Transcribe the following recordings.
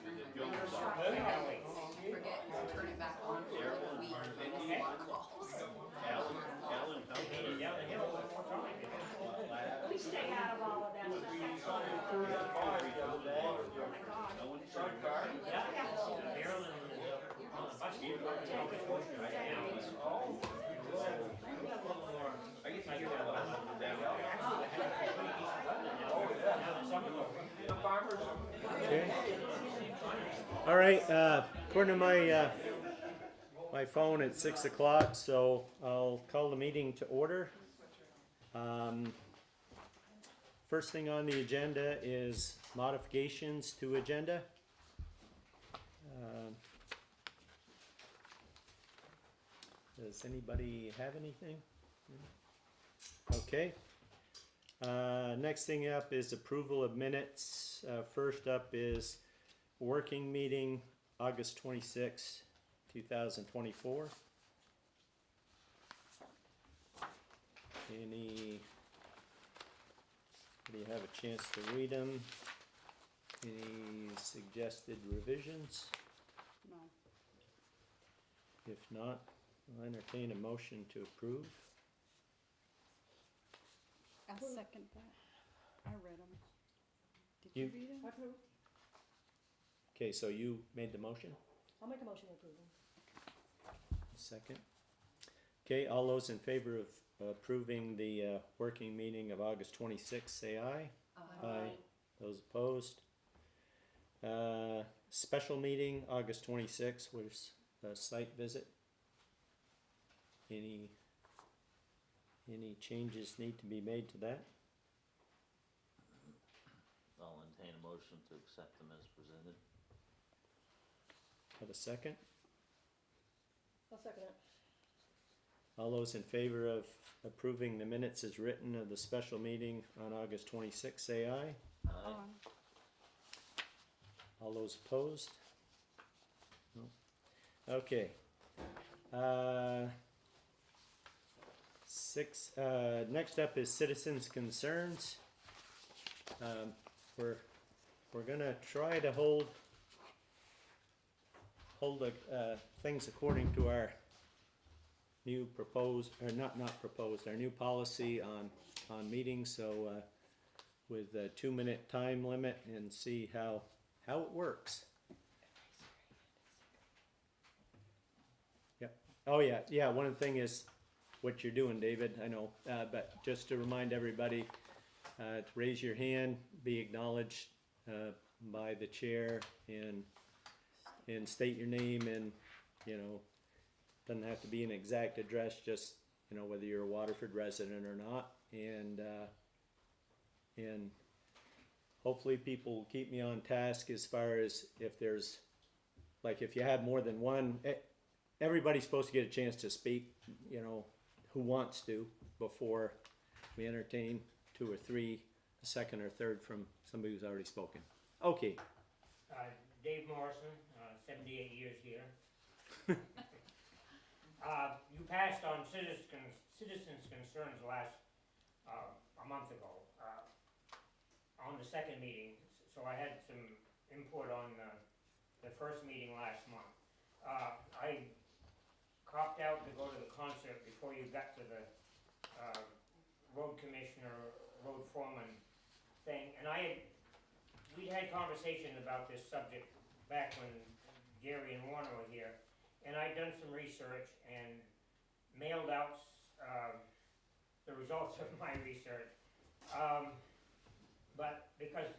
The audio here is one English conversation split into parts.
turn the it filter's off. off. I always forget to turn it back on for like a week. Okay. Calls. Alan, how Maybe down the hill one more time. We stay out of all of that stuff. no one started car? Yeah. Maryland was on the bus. You know, it's motion right now. I guess I hear that a lot down. Okay. All right, according to my phone, it's 6 o'clock, so I'll call the meeting to order. First thing on the agenda is modifications to agenda. Does anybody have anything? Okay. Next thing up is approval of minutes. First up is working meeting, August 26, 2024. Do you have a chance to read them? Any suggested revisions? No. If not, I'll entertain a motion to approve. I'll second that. I read them. Did you You- read them? I approve. Okay, so you made the motion? I'll make a motion to approve them. Second. Okay, all those in favor of approving the working meeting of August 26th, say aye. Aye. Those opposed? Special meeting, August 26th, was a site visit. Any changes need to be made to that? I'll entertain a motion to accept them as presented. Have a second? I'll second it. All those in favor of approving the minutes as written of the special meeting on August 26th, say aye. Aye. All those opposed? No. Okay. Next up is citizens' concerns. We're gonna try to hold the things according to our new proposed, or not proposed, our new policy on meetings, so with a 2-minute time limit, and see how it works. Yep. Oh yeah, one of the thing is what you're doing, David, I know, but just to remind everybody, to raise your hand, be acknowledged by the chair, and state your name, and, you know, doesn't have to be an exact address, just, you know, whether you're a Waterford resident or not, and hopefully people will keep me on task as far as if there's, like, if you have more than one, everybody's supposed to get a chance to speak, you know, who wants to, before we entertain 2 or 3, a second or third from somebody who's already spoken. Okay. Dave Morrison, 78 years here. You passed on citizens' concerns last, a month ago, on the second meeting, so I had some input on the first meeting last month. I copped out to go to the concert before you got to the road commissioner, road foreman thing, and we'd had conversation about this subject back when Gary and Warner were here, and I'd done some research and mailed out the results of my research. But because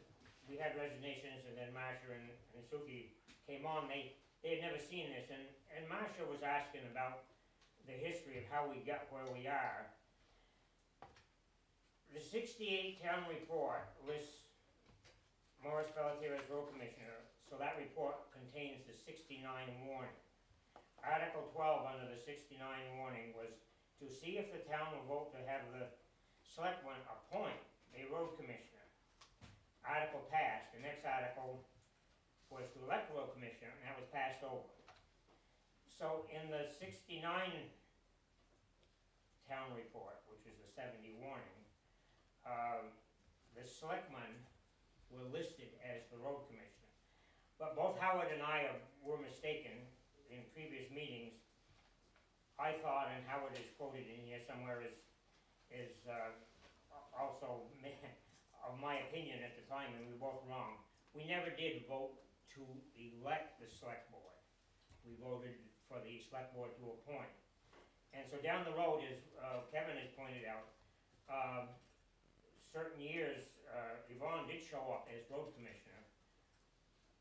we had resignations, and then Marsha and Suki came on, they had never seen this, and Marsha was asking about the history of how we got where we are. The 68 town report lists Morris Pelletier as road commissioner, so that report contains the 69 warning. Article 12 under the 69 warning was to see if the town will vote to have the selectmen appoint a road commissioner. Article passed. The next article was to elect a road commissioner, and that was passed over. So in the 69 town report, which is the 70 warning, the selectmen were listed as the road commissioner. But both Howard and I were mistaken in previous meetings. I thought, and Howard is quoted in here somewhere, is also of my opinion at the time, and we were both wrong. We never did vote to elect the select board. We voted for the select board to appoint. And so down the road, as Kevin has pointed out, certain years, Yvonne did show up as road commissioner,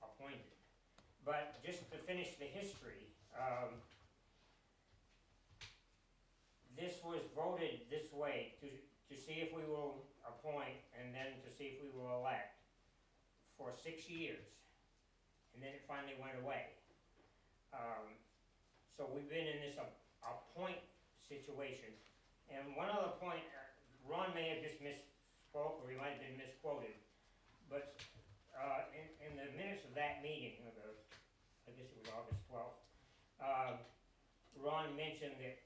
appointed. But just to finish the history, this was voted this way to see if we will appoint and then to see if we will elect for 6 years. And then it finally went away. So we've been in this appoint situation. And one other point, Ron may have just misspoke or he might have been misquoted, but in the minutes of that meeting, I guess it was August 12th, Ron mentioned that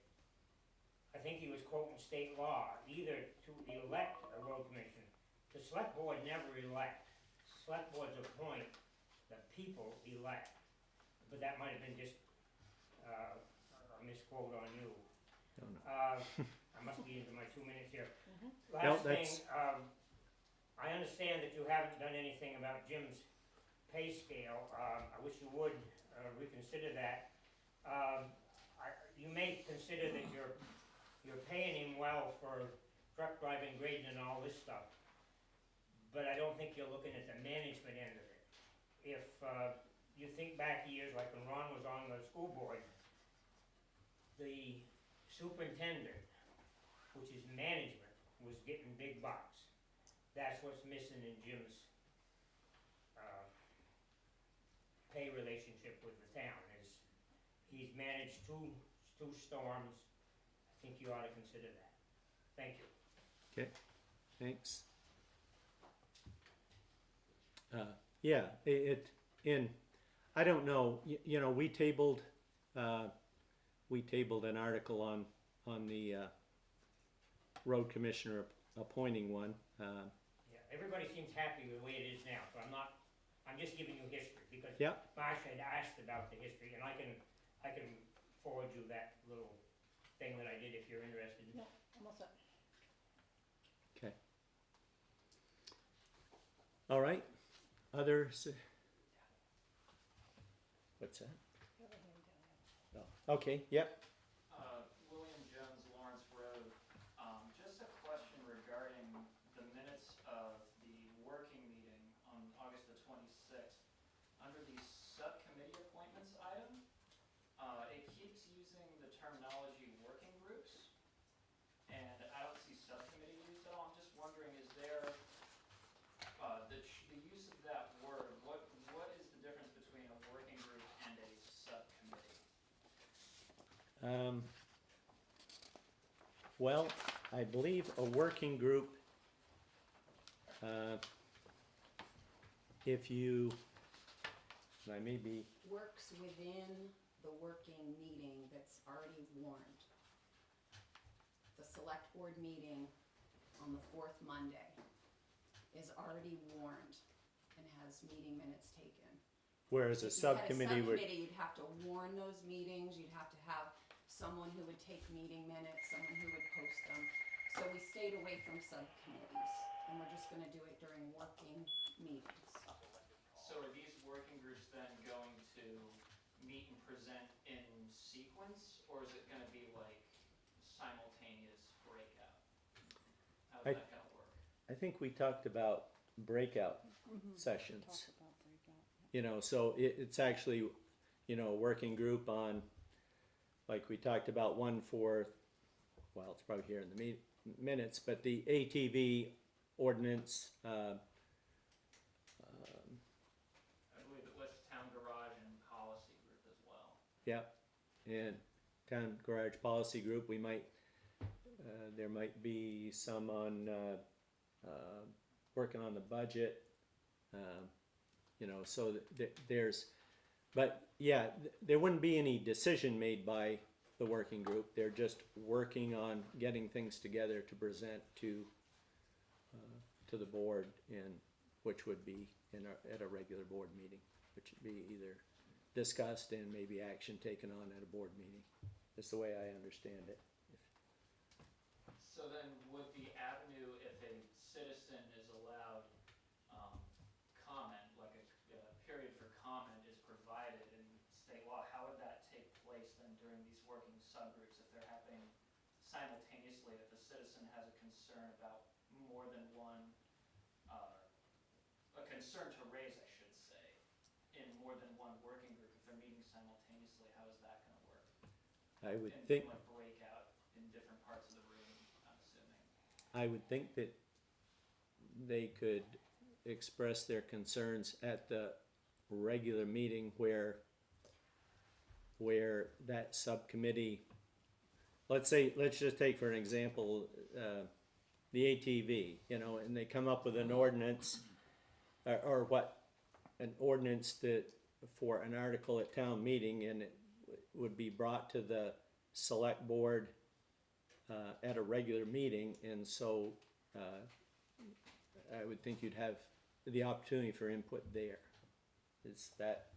I think he was quoting state law, either to elect a road commission. The select board never elect. Select boards appoint, the people elect. But that might have been just a misquote on you. No, no. I must be into my 2 minutes here. No, Last thing, I understand that you haven't done anything about Jim's pay scale. I wish you would reconsider that. You may consider that you're paying him well for truck driving, grading, and all this stuff. But I don't think you're looking at the management end of it. If you think back years, like when Ron was on the school board, the superintendent, which is management, was getting big bucks. That's what's missing in Jim's pay relationship with the town, is he's managed two storms. I think you ought to consider that. Thank you. Okay, thanks. Yeah, I don't know, you know, we tabled an article on the road commissioner appointing one. Yeah, everybody seems happy with the way it is now, so I'm just giving you history, because Yeah. Marcia had asked about the history, and I can forward you that little thing that I did if you're interested. No, I'm all set. Okay. All right, others? What's that? You have a hand down. Oh, okay, yep. William Jones, Lawrence Road. Just a question regarding the minutes of the working meeting on August the 26th. Under the subcommittee appointments item, it keeps using the terminology working groups, and I don't see subcommittee used at all. I'm just wondering, is there, the use of that word, what is the difference between a working group and a subcommittee? Well, I believe a working group, if you, I may be, works within the working meeting that's already warned. The select board meeting on the 4th Monday is already warned and has meeting minutes taken. whereas a If you had subcommittee would, subcommittee, you'd have to warn those meetings, you'd have to have someone who would take meeting minutes, someone who would post them. So we stayed away from subcommittees, and we're just gonna do it during working meetings. So are these working groups then going to meet and present in sequence, or is it gonna be like simultaneous breakout? How's that gonna work? I think we talked about breakout sessions. Talk about breakout. You know, so it's actually, you know, a working group on, like we talked about one for, well, it's probably here in the minutes, but the ATV ordinance, I believe it lists town garage and policy group as well. yeah, and town garage policy group, we might, there might be some on, working on the budget, you know, so there's, but yeah, there wouldn't be any decision made by the working group. They're just working on getting things together to present to the board, and which would be at a regular board meeting. which would be either discussed and maybe action taken on at a board meeting. That's the way I understand it. So then would the avenue, if a citizen is allowed comment, like a period for comment is provided in state law, how would that take place then during these working subgroups if they're happening simultaneously, if a citizen has a concern about more than one, a concern to raise, I should say, in more than one working group, if they're meeting simultaneously, how is that gonna work? I would And think, like breakout in different parts of the room, I'm assuming. I would think that they could express their concerns at the regular meeting where that subcommittee, let's just take for an example, the ATV, you know, and they come up with an ordinance, or an ordinance that, for an article at town meeting, and it would be brought to the select board at a regular meeting, and so I would think you'd have the opportunity for input there. Is that,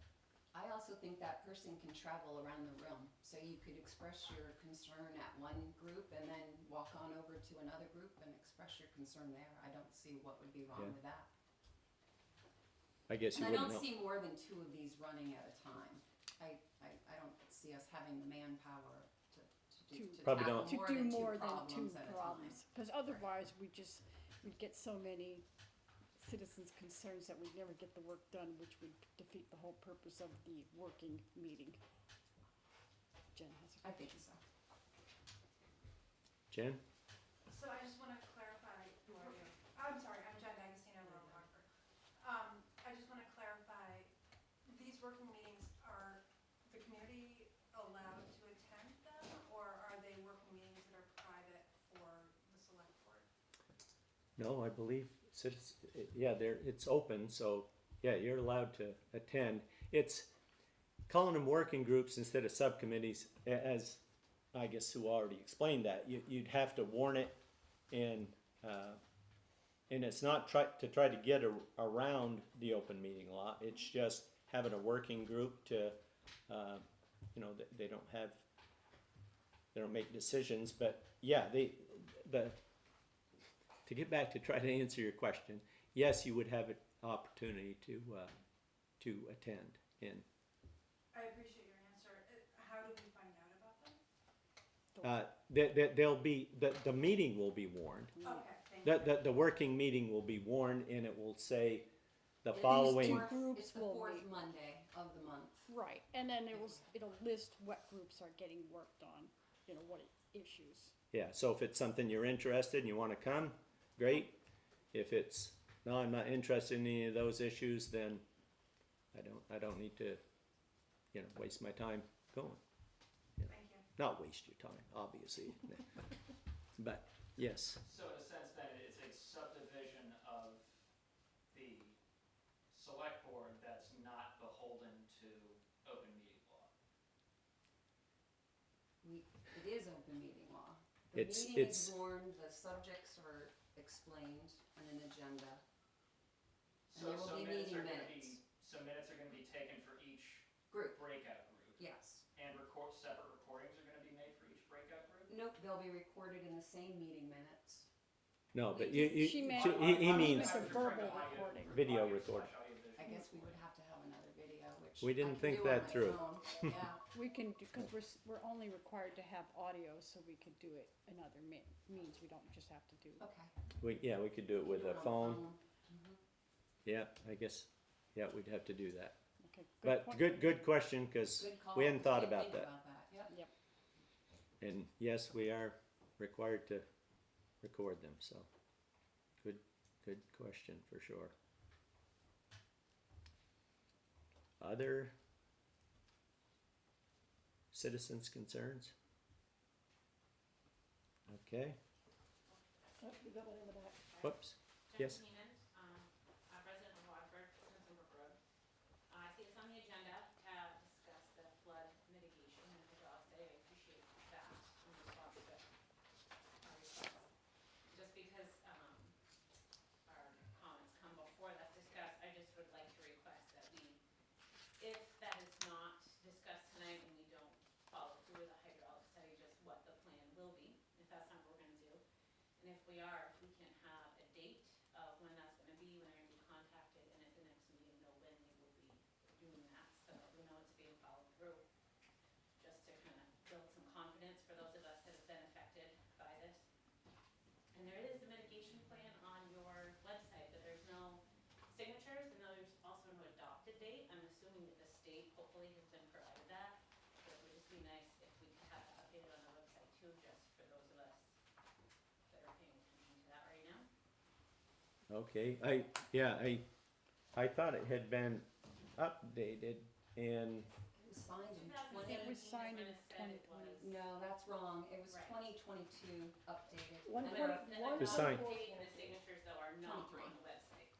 I also think that person can travel around the room, so you could express your concern at one group and then walk on over to another group and express your concern there. I don't see what would be wrong Yeah. with that. I guess you And I wouldn't don't know. see more than 2 of these running at a time. I don't see us having the manpower to Probably tackle don't. To do more more than two problems at a time. problems, because otherwise we'd get so many citizens' concerns that we'd never get the work done, which would defeat the whole purpose of the working meeting. Jen has a I think so. Jen? So I just want to clarify, I'm sorry, I'm Jen D'Agostino, Laurel Rockford. I just want to clarify, these working meetings, are the community allowed to attend them, or are they working meetings that are private for the select board? No, I believe it's open, so yeah, you're allowed to attend. It's calling them working groups instead of subcommittees, as I guess Sue already explained that. You'd have to warn it, and it's not to try to get around the open meeting law. It's just having a working group to, they don't make decisions, but yeah, to get back to try to answer your question, yes, you would have an opportunity to attend. And I appreciate your answer. How do we find out about them? they'll be the meeting will be warned. Okay, thank you. The working meeting will be warned, and it will say the It's following. the fourth- Groups It's the will 4th meet. Monday of the month. Right, and then it'll list what groups are getting worked on, what issues. Yeah, so if it's something you're interested and you want to come, great. If it's no, I'm not interested in any of those issues, then I don't need to, waste my time going. Thank you. Not waste your time, obviously. But yes, So in a sense then, it's a subdivision of the select board that's not beholden to open meeting law. It is open meeting law. The It's- meeting it's- is warned, the subjects are explained on an agenda. And there will be meeting minutes. So minutes are gonna be taken for each Group, breakout group, yes. and separate recordings are gonna be made for each breakout group? Nope, they'll be recorded in the same meeting minutes. no, but She meant- he means It's a verbal recording. Video recording. I guess we would have to have another video, which We didn't I can think do on that my through. phone. Yeah, We can, because we're only required to have audio, so we could do it in other means, we don't just have to do. okay. we could do it with Do a it on phone. Mhm. Yeah, I guess, we'd have to do that. Okay, But point. good question, because Good call. we hadn't thought Didn't about think that. about that, yep. Yep, And yes, we are required to record them, so good question for sure. Other citizens' concerns? Okay, Oh, you got one in the back. whoops, yes, Jen Heenan, a resident of Waterford, Consumer Road. I see it's on the agenda to discuss the flood mitigation and exhaust. I appreciate that in response to our request. Just because, our comments come before that's discussed, I just would like to request that we we are, if we can have a date of when that's gonna be, when they're gonna be contacted, and at the next meeting know when they will be doing that, so that we know it's being followed through. Just to kind of build some confidence for those of us that have been affected by this. And there is a mitigation plan on your website, but there's no signatures, and there's also no adopted date. I'm assuming that the state hopefully has been provided that, but it would just be nice if we could have that updated on the website too, just for those of us that are paying attention to that right now. Okay, I thought it had been updated and, It was signed in 2017 It was is signed when in it said it 2020. was. No, that's wrong. It was Right. 2022 updated. One And point- there- one The sign. date and the signatures though are not on the website.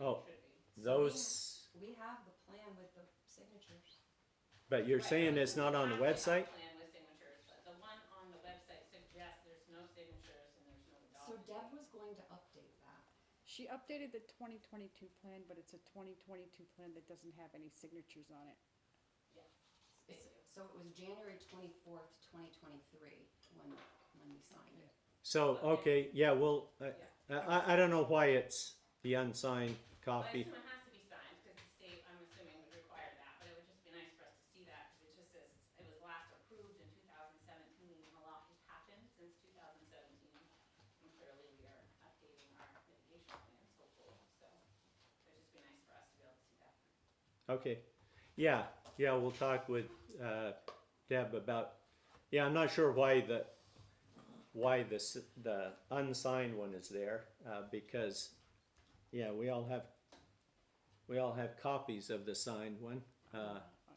oh, Should be. those, We have the plan with the signatures. but you're Right, saying so it's not we on the have to have a website? plan with signatures, but the one on the website suggests there's no signatures and there's no So adoption. Deb was going to update that. She updated the 2022 plan, but it's a 2022 plan that doesn't have any signatures on it. Yes, thank you. So it was January 24th, 2023 when we signed it. So, okay, yeah, well, I don't know why it's the unsigned Well, I copy. assume it has to be signed, because the state, I'm assuming, would require that, but it would just be nice for us to see that, because it just says it was last approved in 2017, and a lot has happened since 2017. And clearly, we are updating our mitigation plans, hopefully, so it'd just be nice for us to be able to see that. Okay, yeah, we'll talk with, Deb about, yeah, I'm not sure why the unsigned one is there, because, yeah, we all have copies of the signed one,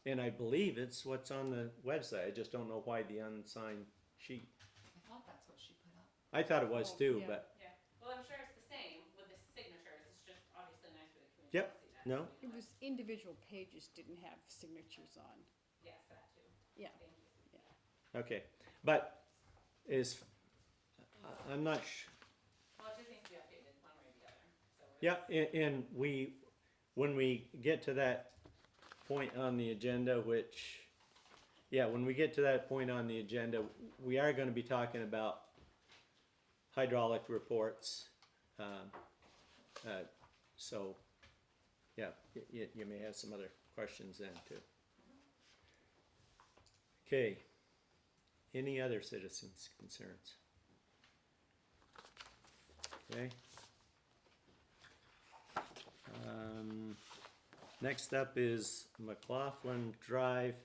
and I believe it's what's on the website, I just don't know why the unsigned sheet. I thought that's what she put up. I thought it was Oh, too, yeah. but, Yeah, well, I'm sure it's the same with the signatures, it's just obviously nice for the community Yep, to see that. no. so we It know was individual pages didn't have signatures on. Yes, that too. Yeah. Thank you. okay, but I'm not Well, it just needs to be updated one way or the other, so. we're- yeah, and when we get to that point on the agenda, when we get to that point on the agenda, we are gonna be talking about hydraulic reports. So, yeah, you may have some other questions then too. Okay, any other citizens' concerns? Okay. Next up is McLaughlin Drive,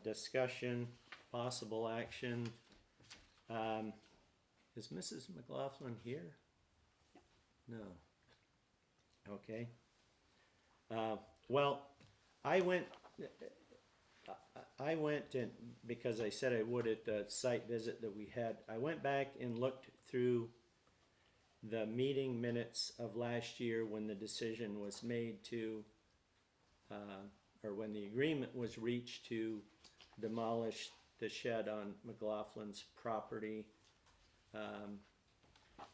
discussion, possible action. Is Mrs. McLaughlin here? No. Okay. Well, I went and, because I said I would at the site visit that we had, I went back and looked through the meeting minutes of last year when the decision was made to, or when the agreement was reached to demolish the shed on McLaughlin's property.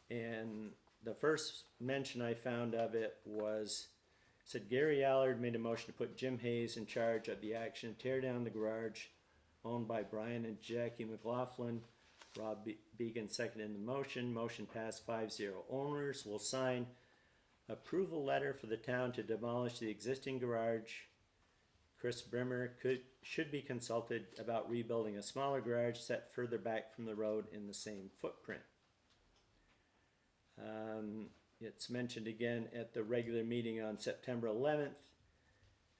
And the first mention I found of it said Gary Allard made a motion to put Jim Hayes in charge of the action, tear down the garage owned by Brian and Jackie McLaughlin. Rob Began seconded the motion. Motion passed 5-0. Owners will sign approval letter for the town to demolish the existing garage. Chris Brimmer should be consulted about rebuilding a smaller garage set further back from the road in the same footprint. It's mentioned again at the regular meeting on September 11th.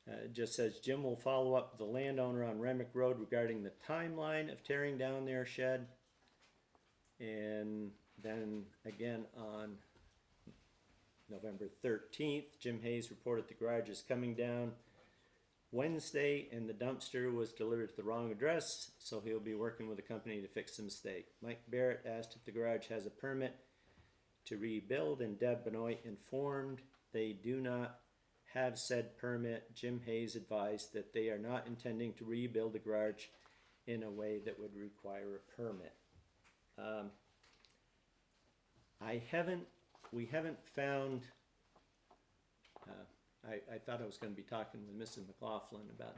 It just says Jim will follow up with the landowner on Remick Road regarding the timeline of tearing down their shed. And then again on November 13th, Jim Hayes reported the garage is coming down Wednesday and the dumpster was delivered to the wrong address, so he'll be working with the company to fix the mistake. Mike Barrett asked if the garage has a permit to rebuild, and Deb Benoit informed they do not have said permit. Jim Hayes advised that they are not intending to rebuild the garage in a way that would require a permit. We haven't found, I thought I was going to be talking with Mrs. McLaughlin about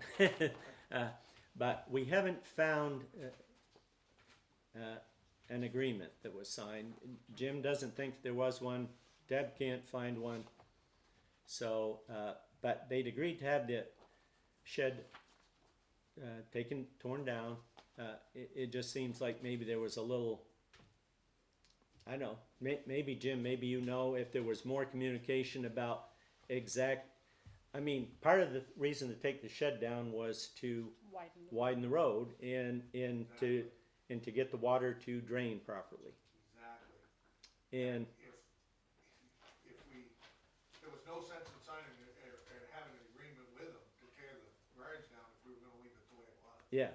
but we haven't found an agreement that was signed. Jim doesn't think there was one, Deb can't find one. So, but they'd agreed to have the shed torn down. It just seems like maybe there was a little, I don't know, maybe Jim, maybe you know if there was more communication about part of the reason to take the shed down was to widen the road and to get the water to drain properly. Exactly. And If there was no sense in signing and having an agreement with them to tear the garage down if we were gonna leave it the way it was. yeah,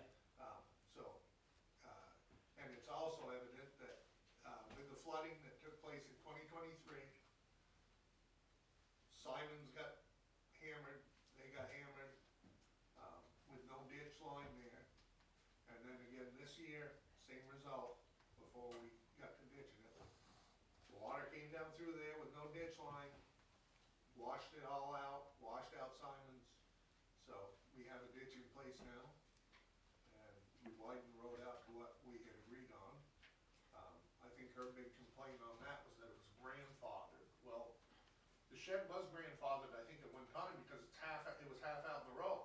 And it's also evident that, with the flooding that took place in 2023, Simons got hammered, they got hammered, with no ditch line there. And then again this year, same result, before we got to ditching it. The water came down through there with no ditch line, washed it all out, washed out Simons. So we have a ditch in place now, and we widened the road out to what we had agreed on. I think her big complaint on that was that it was grandfathered. Well, the shed was grandfathered, I think, at one time, because it was half out in the road.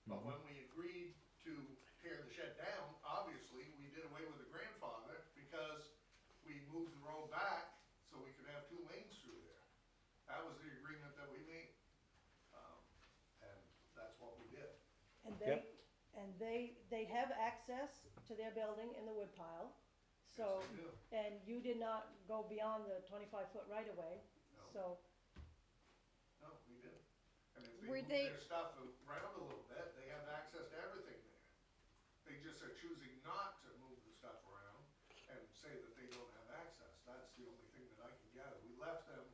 But when we agreed to tear the shed down, obviously, we did away with the grandfather because we moved the road back so we could have 2 lanes through there. That was the agreement that we made. And that's what we did. And Yep. they have access to their building in the woodpile, so, Yes, they do. and you did not go beyond the 25-foot right of way, No. so, No, we didn't. And if Were they they- move their stuff around a little bit, they have access to everything there. They just are choosing not to move the stuff around and say that they don't have access. That's the only thing that I can gather. We left them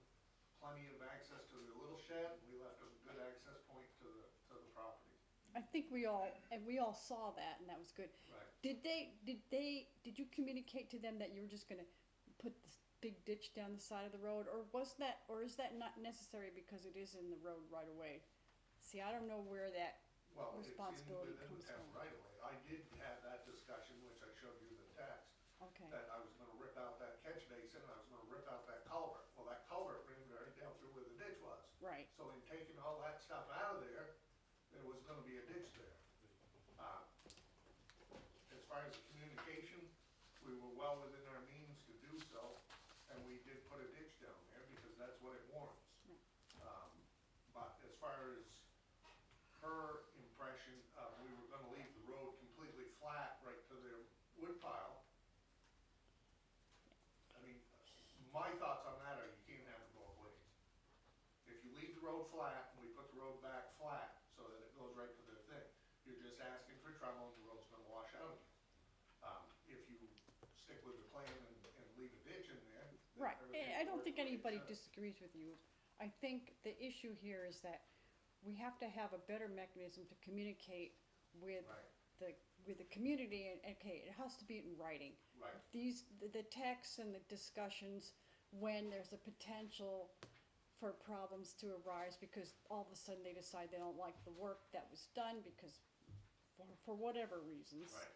plenty of access to their little shed, we left them a good access point to the property. I think we all saw that, and that was good. Right. Did you communicate to them that you were just gonna put this big ditch down the side of the road, or is that not necessary because it is in the road right away? See, I don't know where that, Well, it's in Responsibility within the comes town from. right away. I did have that discussion, which I showed you the text, okay, that I was gonna rip out that catch basin, and I was gonna rip out that culvert. Well, that culvert ran right down through where the ditch was. right. So in taking all that stuff out of there, there was gonna be a ditch there. As far as the communication, we were well within our means to do so, and we did put a ditch down there because that's what it warrants. But as far as her impression of we were gonna leave the road completely flat right to their wood pile, I mean, my thoughts on that are you can't have it both ways. If you leave the road flat and we put the road back flat so that it goes right to their thing, you're just asking for trouble and the road's gonna wash out again. If you stick with the plan and leave a ditch in there. then Right, everything I don't works think the way it anybody should. disagrees with you. I think the issue here is that we have to have a better mechanism to communicate with Right, the community, and, okay, it has to be in writing. right, The texts and the discussions, when there's a potential for problems to arise, because all of a sudden they decide they don't like the work that was done, because for whatever reasons. right.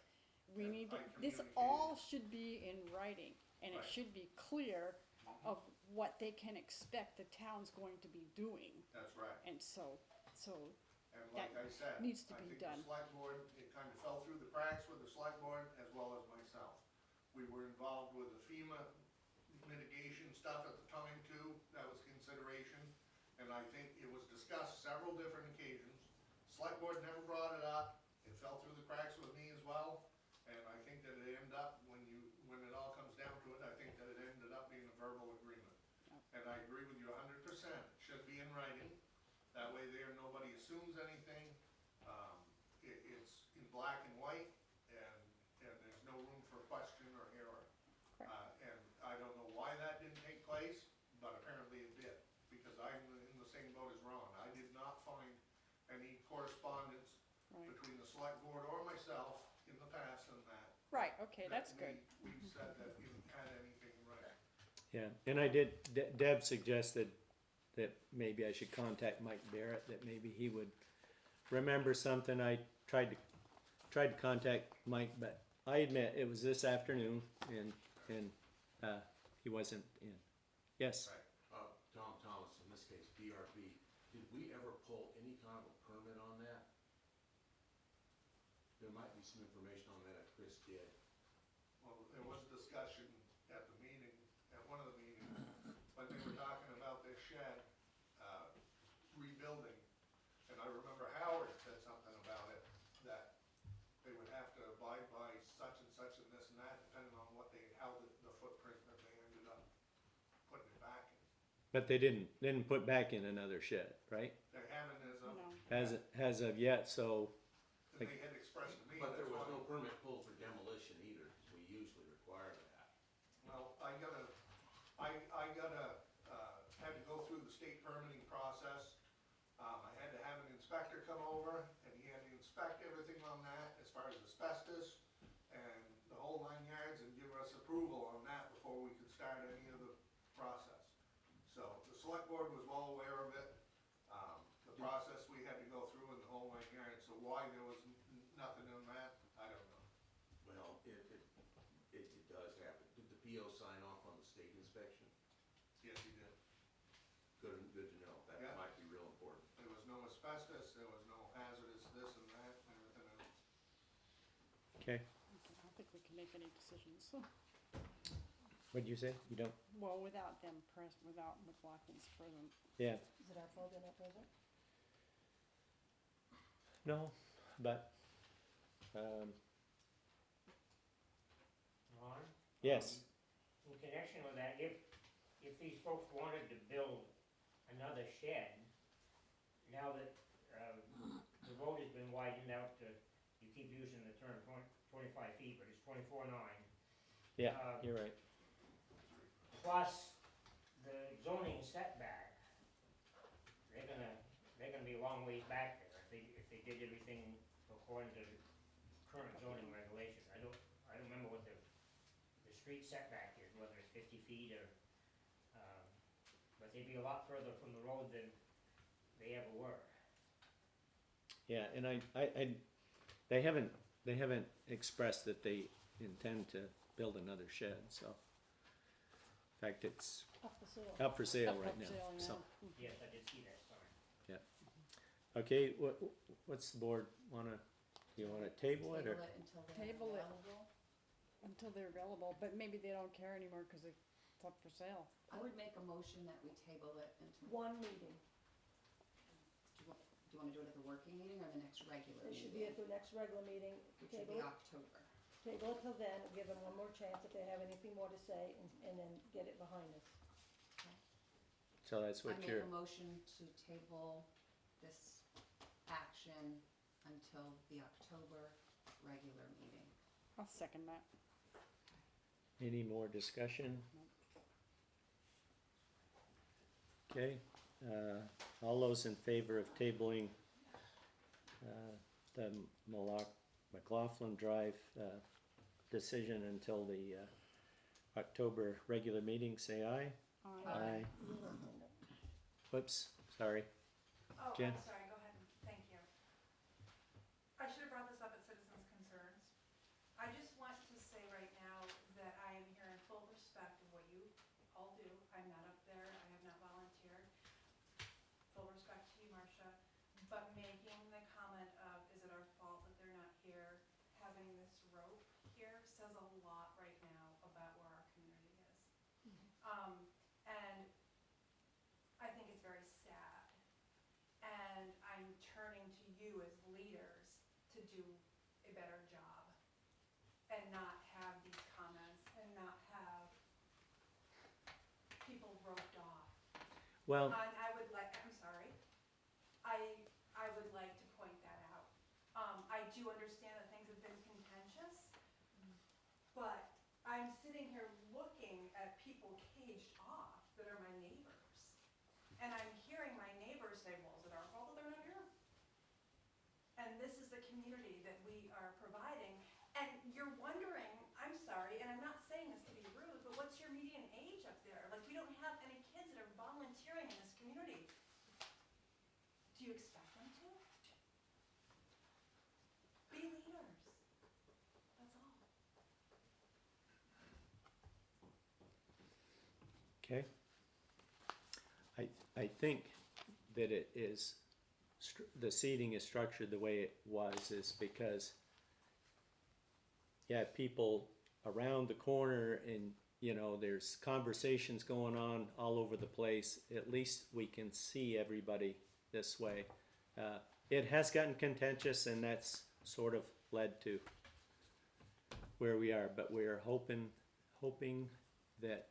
We And need, I this communicated- all should be in writing, and it Right. should be clear of what they can expect the town's going to be doing, That's right. and so, And like that I said, needs to I be think done. the select board, it kind of fell through the cracks with the select board as well as myself. We were involved with the FEMA mitigation stuff at the time too, that was consideration. And I think it was discussed several different occasions. Select board never brought it up, it fell through the cracks with me as well. And I think that it ended up, when it all comes down to it, I think that it ended up being a verbal agreement. And I agree with you 100%, it should be in writing. That way there, nobody assumes anything. It's in black and white, and there's no room for question or error. And I don't know why that didn't take place, but apparently it did, because I'm in the same boat as Ron. I did not find any correspondence Right. between the select board or myself in the past on that. Right, okay, that that's good. We said that we had anything in writing. yeah. And I did, Deb suggested that maybe I should contact Mike Barrett, that maybe he would remember something. I tried to contact Mike, but I admit, it was this afternoon, and, he wasn't in. Yes, Right, Tom Thomas, in this case, DRB, did we ever pull any kind of a permit on that? There might be some information on that if Chris did. Well, there was discussion at the meeting, at one of the meetings, when they were talking about their shed, rebuilding. And I remember Howard said something about it, that they would have to abide by such and such and this and that, depending on what they, how the footprint that they ended up putting it back in. but they didn't put back in another shed, right? They haven't No. As of yet, so, they had expressed to me. But there that's was why- no permit pulled for demolition either, because we usually require that. Well, had to go through the state permitting process. I had to have an inspector come over, and he had to inspect everything on that as far as asbestos and the whole 9 yards, and give us approval on that before we could start any of the process. So the select board was well aware of it, the process we had to go through in the whole 9 yards, so why there was nothing in that, I don't know. Well, it does happen. Did the PO sign off on the state inspection? Yes, he did. Good to know. That Yeah. might be real important. There was no asbestos, there was no hazardous this and that, and everything else. okay, I don't think we can make any decisions. what'd you say? You don't, Well, without them without McLaughlin's present. yeah, Is it our fault they're not present? no, but, Ron? yes, In connection with that, if these folks wanted to build another shed, now that, the road has been widened out to, you keep using the term 25 feet, but it's 24.9. yeah, you're right. Plus the zoning setback, they're gonna be a long ways back there if they did everything according to current zoning regulations. I don't remember what the street setback is, whether it's 50 feet or, but they'd be a lot further from the road than they ever were. Yeah, and they haven't expressed that they intend to build another shed, so. In fact, it's Up for sale. up for sale Up right for now, sale, yeah. so. Yes, I did see that sign. Okay, what's the board wanna, do you wanna table it, or? Table it until they're Table it. available. Until they're available, but maybe they don't care anymore because it's up for sale. I would make a motion that we table it until, One meeting. do you wanna do it at the working meeting or the next regular It meeting? should be at the next regular meeting. Which would be October. Table it till then, give them one more chance if they have anything more to say, and then get it behind us. So that's I what make you're, a motion to table this action until the October regular meeting. I'll second that. any more discussion? Okay, all those in favor of tabling, the McLaughlin Drive, decision until the, October regular meeting, say aye. Aye. Whoops, sorry. Oh, Jen? I'm sorry, go ahead, thank you. I should have brought this up at citizens' concerns. I just want to say right now that I am here in full respect of what you all do. I'm not up there, I have not volunteered. Full respect to you, Marcia, but making the comment of, is it our fault that they're not here? Having this rope here says a lot right now about where our community is. And I think it's very sad. And I'm turning to you as leaders to do a better job and not have these comments and not have people roped off. Well, And I would like, I'm sorry, I would like to point that out. I do understand that things have been contentious, but I'm sitting here looking at people caged off that are my neighbors. And I'm hearing my neighbors say, well, is it our fault that they're not here? And this is the community that we are providing. And you're wondering, I'm sorry, and I'm not saying this to be rude, but what's your median age up there? Like, we don't have any kids that are volunteering in this community. Do you expect them to? Be leaders. That's all. Okay. I think that it is, the seating is structured the way it was is because you have people around the corner and, you know, there's conversations going on all over the place. At least we can see everybody this way. It has gotten contentious and that's sort of led to where we are, but we're hoping that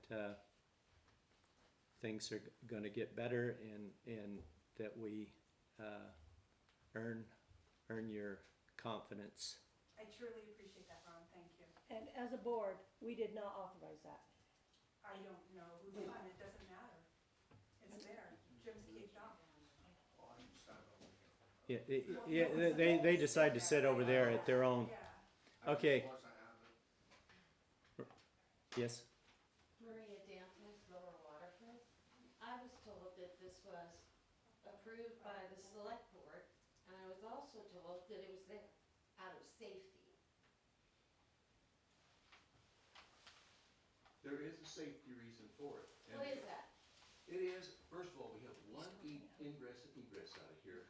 things are going to get better and that we earn your confidence. I truly appreciate that, Ron, thank you. And as a board, we did not authorize that. I don't know who did, and it doesn't matter. It's there, Jim's kicked off. Oh, I understand over here. Yeah, they decide to sit over there at their own. Yeah. Okay. Of course I have it. Yes. Maria Dantes, Lower Waterford. I was told that this was approved by the select board, and I was also told that it was there out of safety. There is a safety reason for it. And What is that? It is, first of all, we have one ingress and egress out of here.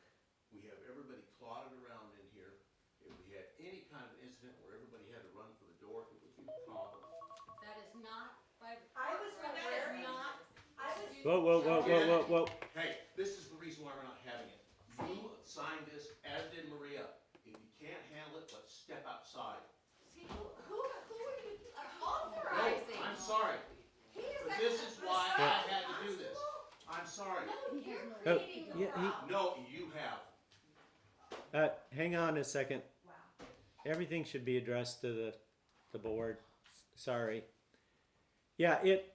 We have everybody clotted around in here. If we had any kind of incident where everybody had to run for the door, it would be a problem. That is not by. I was That aware. is not. I was- Whoa. Hey, this is the reason why we're not having it. You signed this, as did Maria. If you can't handle it, let's step outside. See, who are you No, authorizing? I'm sorry, He is but this is why I had to do this. responsible. I'm sorry. No, you're Oh, creating the yeah, he- problem. No, you have. Hang on a second. Wow. Everything should be addressed to the board. Sorry. Yeah, it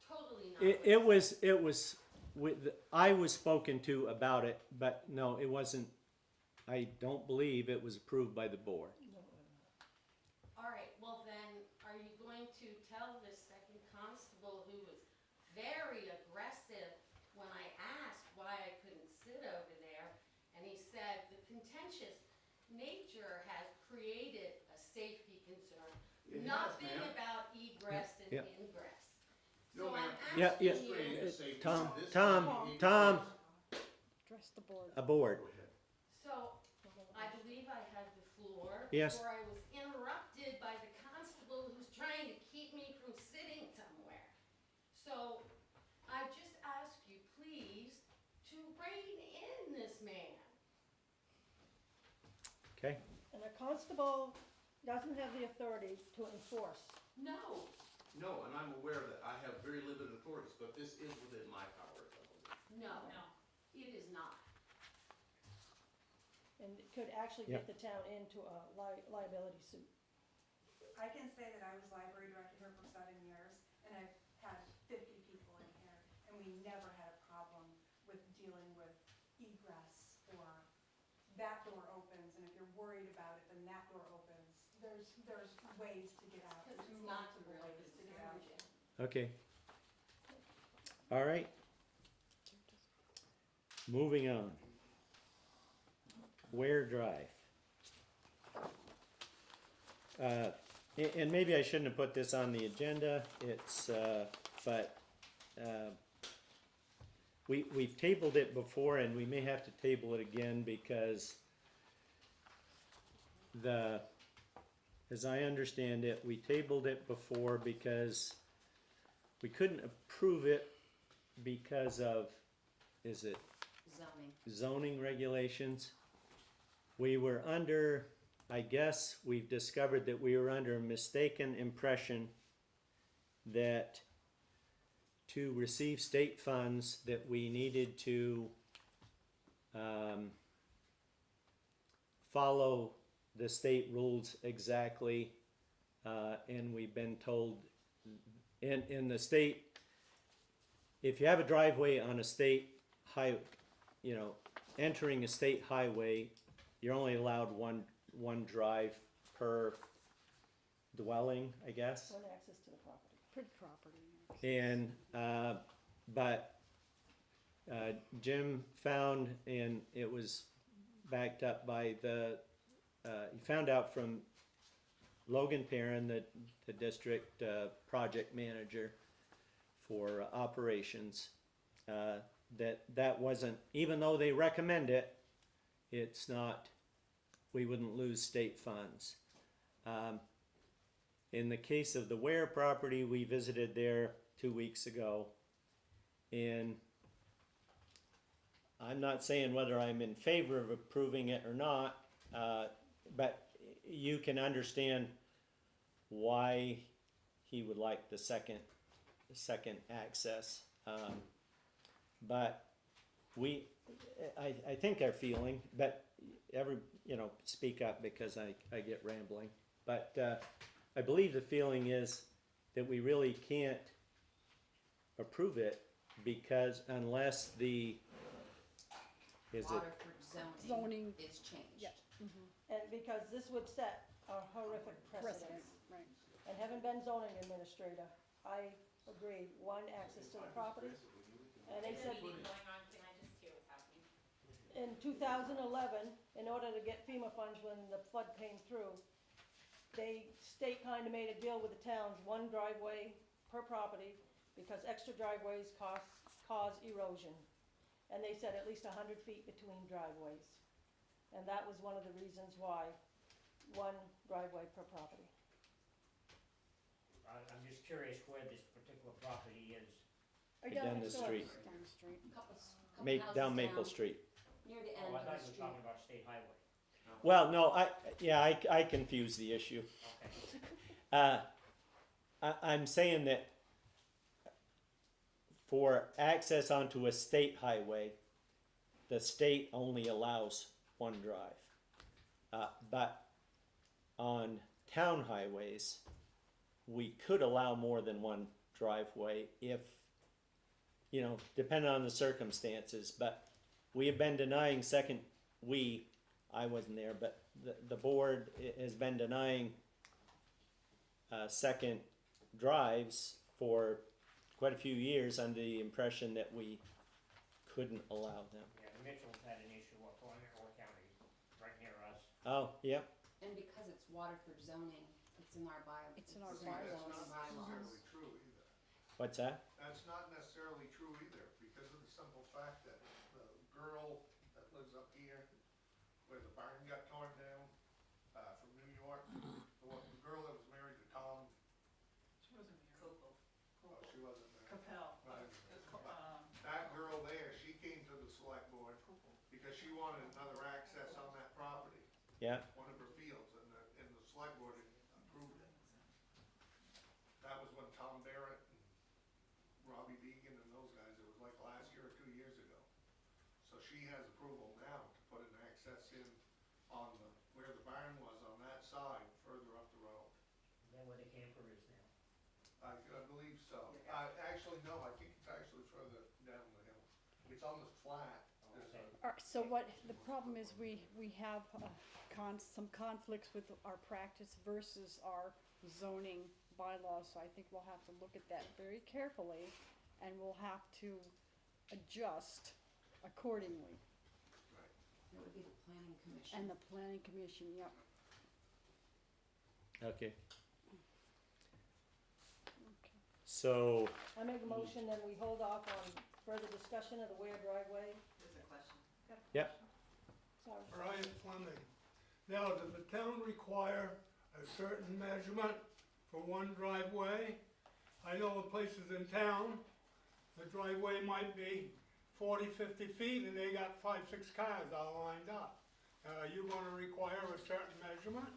Totally not. it was I was spoken to about it, but no, it wasn't. I don't believe it was approved by the board. All right, well then, are you going to tell this second constable who was very aggressive when I asked why I couldn't sit over there? And he said the contentious nature has created a safety concern. It has, Nothing ma'am. about egress and Yeah. ingress. No, So I'm ma'am. asking Yeah, yeah. you. Creating a safety. Tom, This Tom, is- Tom. Address the board. A board. Go ahead. So, I believe I had the floor. Yes. Before I was interrupted by the constable who's trying to keep me from sitting somewhere. So, I just ask you, please, to rein in this man. Okay. And a constable doesn't have the authority to enforce. No, No, and I'm aware that I have very limited authorities, but this is within my powers, I believe. no, No. it is not. And it could actually get the town into a liability suit. I can say that I was library director here for 7 years, and I've had 50 people in here, and we never had a problem with dealing with egress or that door opens, and if you're worried about it, then that door opens. There's ways to get out. Because There's it's not multiple really ways to get out. concerned, Jim. Okay. All right. Moving on. Ware Drive. And maybe I shouldn't have put this on the agenda. It's, but we've tabled it before, and we may have to table it again because as I understand it, we tabled it before because we couldn't approve it because of, is it Zoning. zoning regulations? We were under, I guess we've discovered that we were under a mistaken impression that to receive state funds that we needed to follow the state rules exactly, and we've been told in the state, if you have a driveway on a state entering a state highway, you're only allowed one drive per dwelling, I guess. One access to the property. Pretty property. And but Jim found, and it was backed up by he found out from Logan Perrin, the district project manager for operations, that wasn't, even though they recommend it, it's not, we wouldn't lose state funds. In the case of the Ware property, we visited there 2 weeks ago, and I'm not saying whether I'm in favor of approving it or not, but you can understand why he would like the second access. But I think our feeling, but speak up because I get rambling. But I believe the feeling is that we really can't approve it because unless Waterford zoning Zoning. is changed. Yeah. And because this would set a horrific Precedent, precedent. right. And having been zoning administrator, I agree, one, access to the property. And they said Meeting going on, can I just hear what's happening? in 2011, in order to get FEMA funds when the flood came through, state kinda made a deal with the towns, one driveway per property, because extra driveways cause erosion. And they said at least 100 feet between driveways. And that was one of the reasons why, one driveway per property. I'm just curious where this particular property is. Right Down the next door. street. Down the street. Couple houses down Maple Street. Near the Oh, end I of thought the you were street. talking about State Highway. Well, no, I confuse the issue. Okay. I'm saying that for access onto a state highway, the state only allows one drive. But on town highways, we could allow more than one driveway if, depending on the circumstances. But we have been denying I wasn't there, but the board has been denying second drives for quite a few years under the impression that we couldn't allow them. Yeah, the Mitchells had an issue up on Ore County, right near us. Oh, yeah. And because it's Waterford zoning, it's in our bylaws. It's in our See, that's bylaws. not necessarily true either. What's that? That's not necessarily true either, because of the simple fact that the girl that lives up here, where the barn got torn down, from New York, the girl that was married to Tom, She wasn't married. oh, she wasn't there. Capel. Right. That girl there, she came to the select board because she wanted another access on that property, Yeah. one of her fields, and the select board approved it. That was when Tom Barrett and Robbie Began and those guys, it was like last year or 2 years ago. So she has approval now to put an access in on where the barn was on that side, further up the road. Is that where the camper is now? I believe so. Actually, no, I think it's actually further down the hill. It's on the flat. There's a- All right, so what, the problem is we have some conflicts with our practice versus our zoning bylaws, so I think we'll have to look at that very carefully, and we'll have to adjust accordingly. It would be the planning commission. And the planning commission, yep. Okay. Okay. So, I make a motion that we hold off on further discussion of the Ware driveway. There's a question. yep. Sorry. Brian Fleming. Now, does the town require a certain measurement for one driveway? I know of places in town, the driveway might be 40, 50 feet, and they got 5, 6 cars all lined up. Are you gonna require a certain measurement?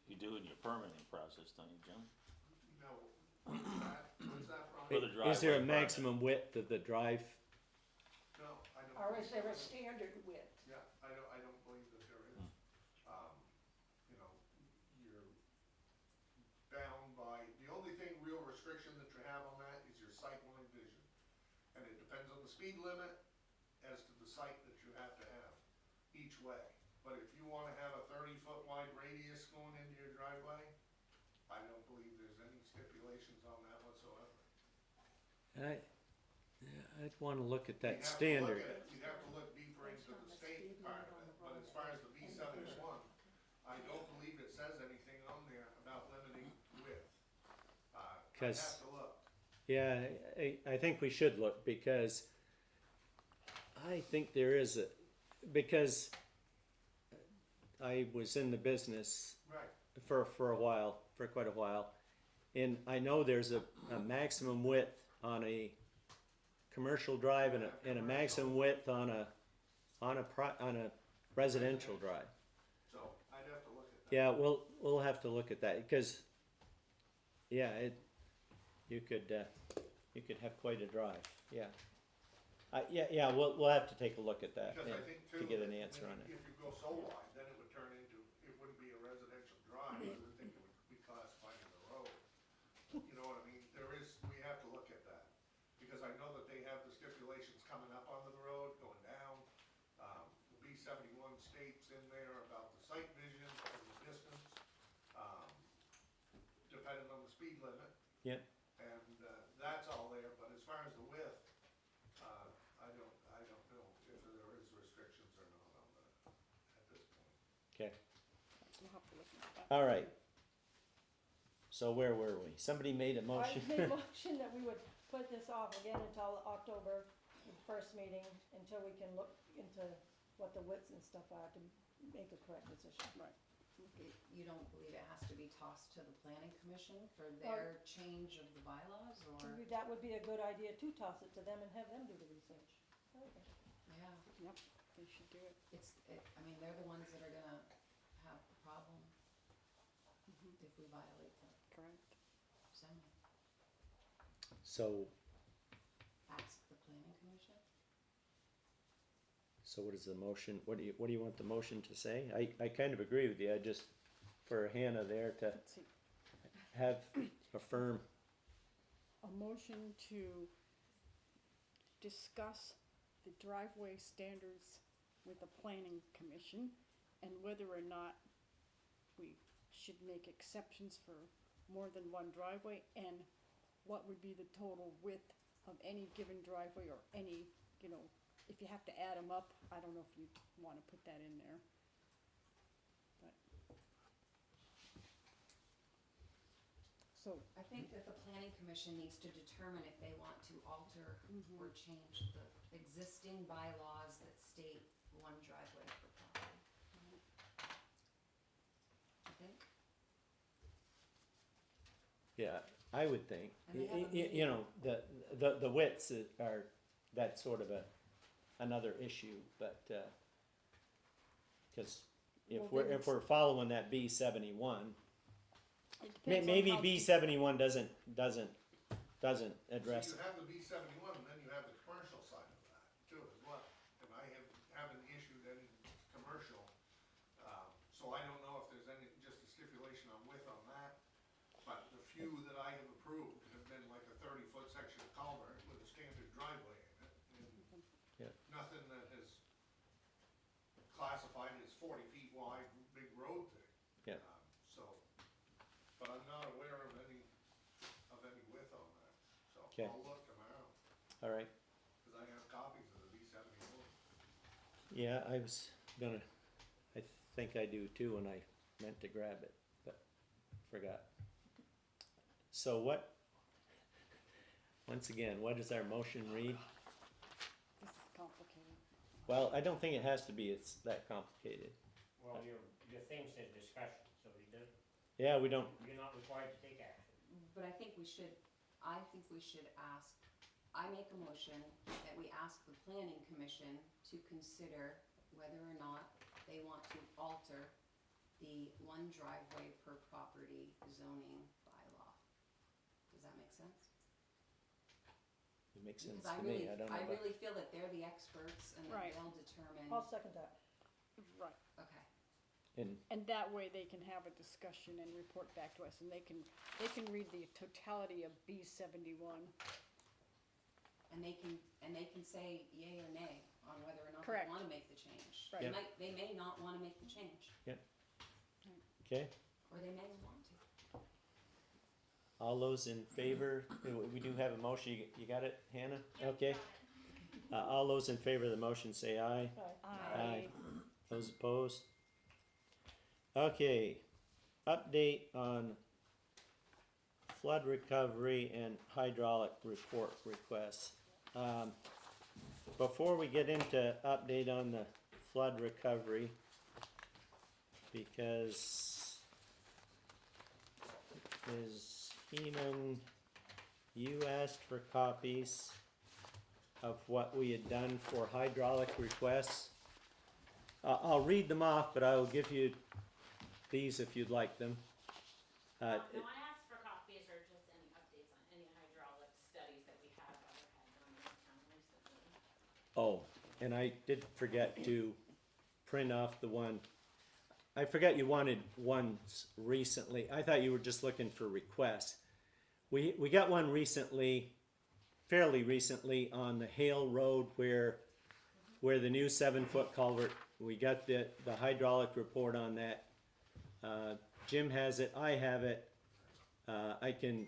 You do in your permitting process, don't you, Jim? No, what's that from? For the Is there a driveway permit. maximum width of the drive? No, I don't. Or think is there a so. standard width? Yeah, I don't believe that there is. You're bound by, the only real restriction that you have on that is your sight line vision. And it depends on the speed limit as to the sight that you have to have each way. But if you wanna have a 30-foot wide radius going into your driveway, I don't believe there's any stipulations on that whatsoever. I'd wanna look at that You'd have to look standard. at it. You'd have to look deeper into the state part of it, but as far as the B71, I don't believe it says anything on there about limiting width. I'd 'Cause- have to look. Yeah, I think we should look, because I think there is because I was in the business Right. for a while, for quite a while, and I know there's a maximum width on a commercial drive and a maximum width on a residential drive. So I'd have to look at that. Yeah, we'll have to look at that, because yeah, you could have quite a drive. Yeah. Yeah, we'll have to take a look at that Because I think too, to get an that answer on it. if you go so wide, then it would turn into, it wouldn't be a residential drive, I would think it would be classified as a road. You know what I mean? We have to look at that, because I know that they have the stipulations coming up onto the road, going down. The B-71 states in there about the sight vision and the distance, depending on the speed limit. Yeah. And, that's all there, but as far as the width, I don't know if there is restrictions or not on that at this point. Okay. We'll have to look at that. All right. So where were we? Somebody made a motion. I made a motion that we would put this off again until October, the first meeting, until we can look into what the widths and stuff are to make a correct decision. Right, okay. You don't believe it has to be tossed to the planning commission for their change of the bylaws, or? That would be a good idea to toss it to them and have them do the research. Okay. Yeah, Yep, they should do it. I mean, they're the ones that are gonna have the problem Mhm. if we violate the Correct. zoning. So Ask the planning commission? what is the motion? What do you want the motion to say? I kind of agree with you. I just, for Hannah there to Let's see, have a firm, a motion to discuss the driveway standards with the planning commission and whether or not we should make exceptions for more than one driveway, and what would be the total width of any given driveway, or any, if you have to add them up, I don't know if you wanna put that in there. But. So, I think that the planning commission needs to determine if they want to alter Mhm. or change the existing bylaws that state one driveway per property. I think. yeah, I would think. And they have a You meeting. know, the widths are, that's sort of another issue, but, cause Well, then if we're following that B-71, it depends on maybe how deep- B-71 doesn't address So it. you have the B-71, and then you have the commercial side of that too as well. And I haven't issued any commercial, so I don't know if there's just a stipulation on width on that. But the few that I have approved have been like a 30-foot section of culvert with a standard driveway in it. And Yeah. nothing that has classified as 40 feet wide, big road thing. Yeah. But I'm not aware of any width on that, so Okay. I'll look tomorrow, All right. cause I have copies of the B-71. Yeah, I was gonna, I think I do too, and I meant to grab it, but forgot. So once again, what does our motion read? This is complicated. Well, I don't think it has to be, it's that complicated. Well, your thing says discussion, so Yeah, we don't, you're not required to take action. But I think we should ask, I make a motion that we ask the planning commission to consider whether or not they want to alter the one driveway per property zoning bylaw. Does that make sense? it makes sense Because to me, I don't know. I about- really feel that they're the experts and that Right. they'll determine, I'll second that. Right, okay. and that way they can have a discussion and report back to us, and they can read the totality of B-71. And they can say yay or nay on whether or not they Correct. wanna make the change. Right. Yeah. They may not wanna make the change, Okay, or they may want to. all those in favor, we do have a motion, you got it, Hannah? Okay, all those in favor of the motion say aye. Right. Aye. Those opposed? Okay, update on flood recovery and hydraulic report requests. Before we get into update on the flood recovery, because Ms. Heenan, you asked for copies of what we had done for hydraulic requests. I'll read them off, but I will give you these if you'd like them. No, I asked for copies or just any updates on any hydraulic studies that we have ever had done in the town recently. Oh, and I did forget to print off the one. I forgot you wanted ones recently. I thought you were just looking for requests. We got one recently, fairly recently, on the Hale Road where the new 7-foot culvert. We got the hydraulic report on that. Jim has it. I have it. I can,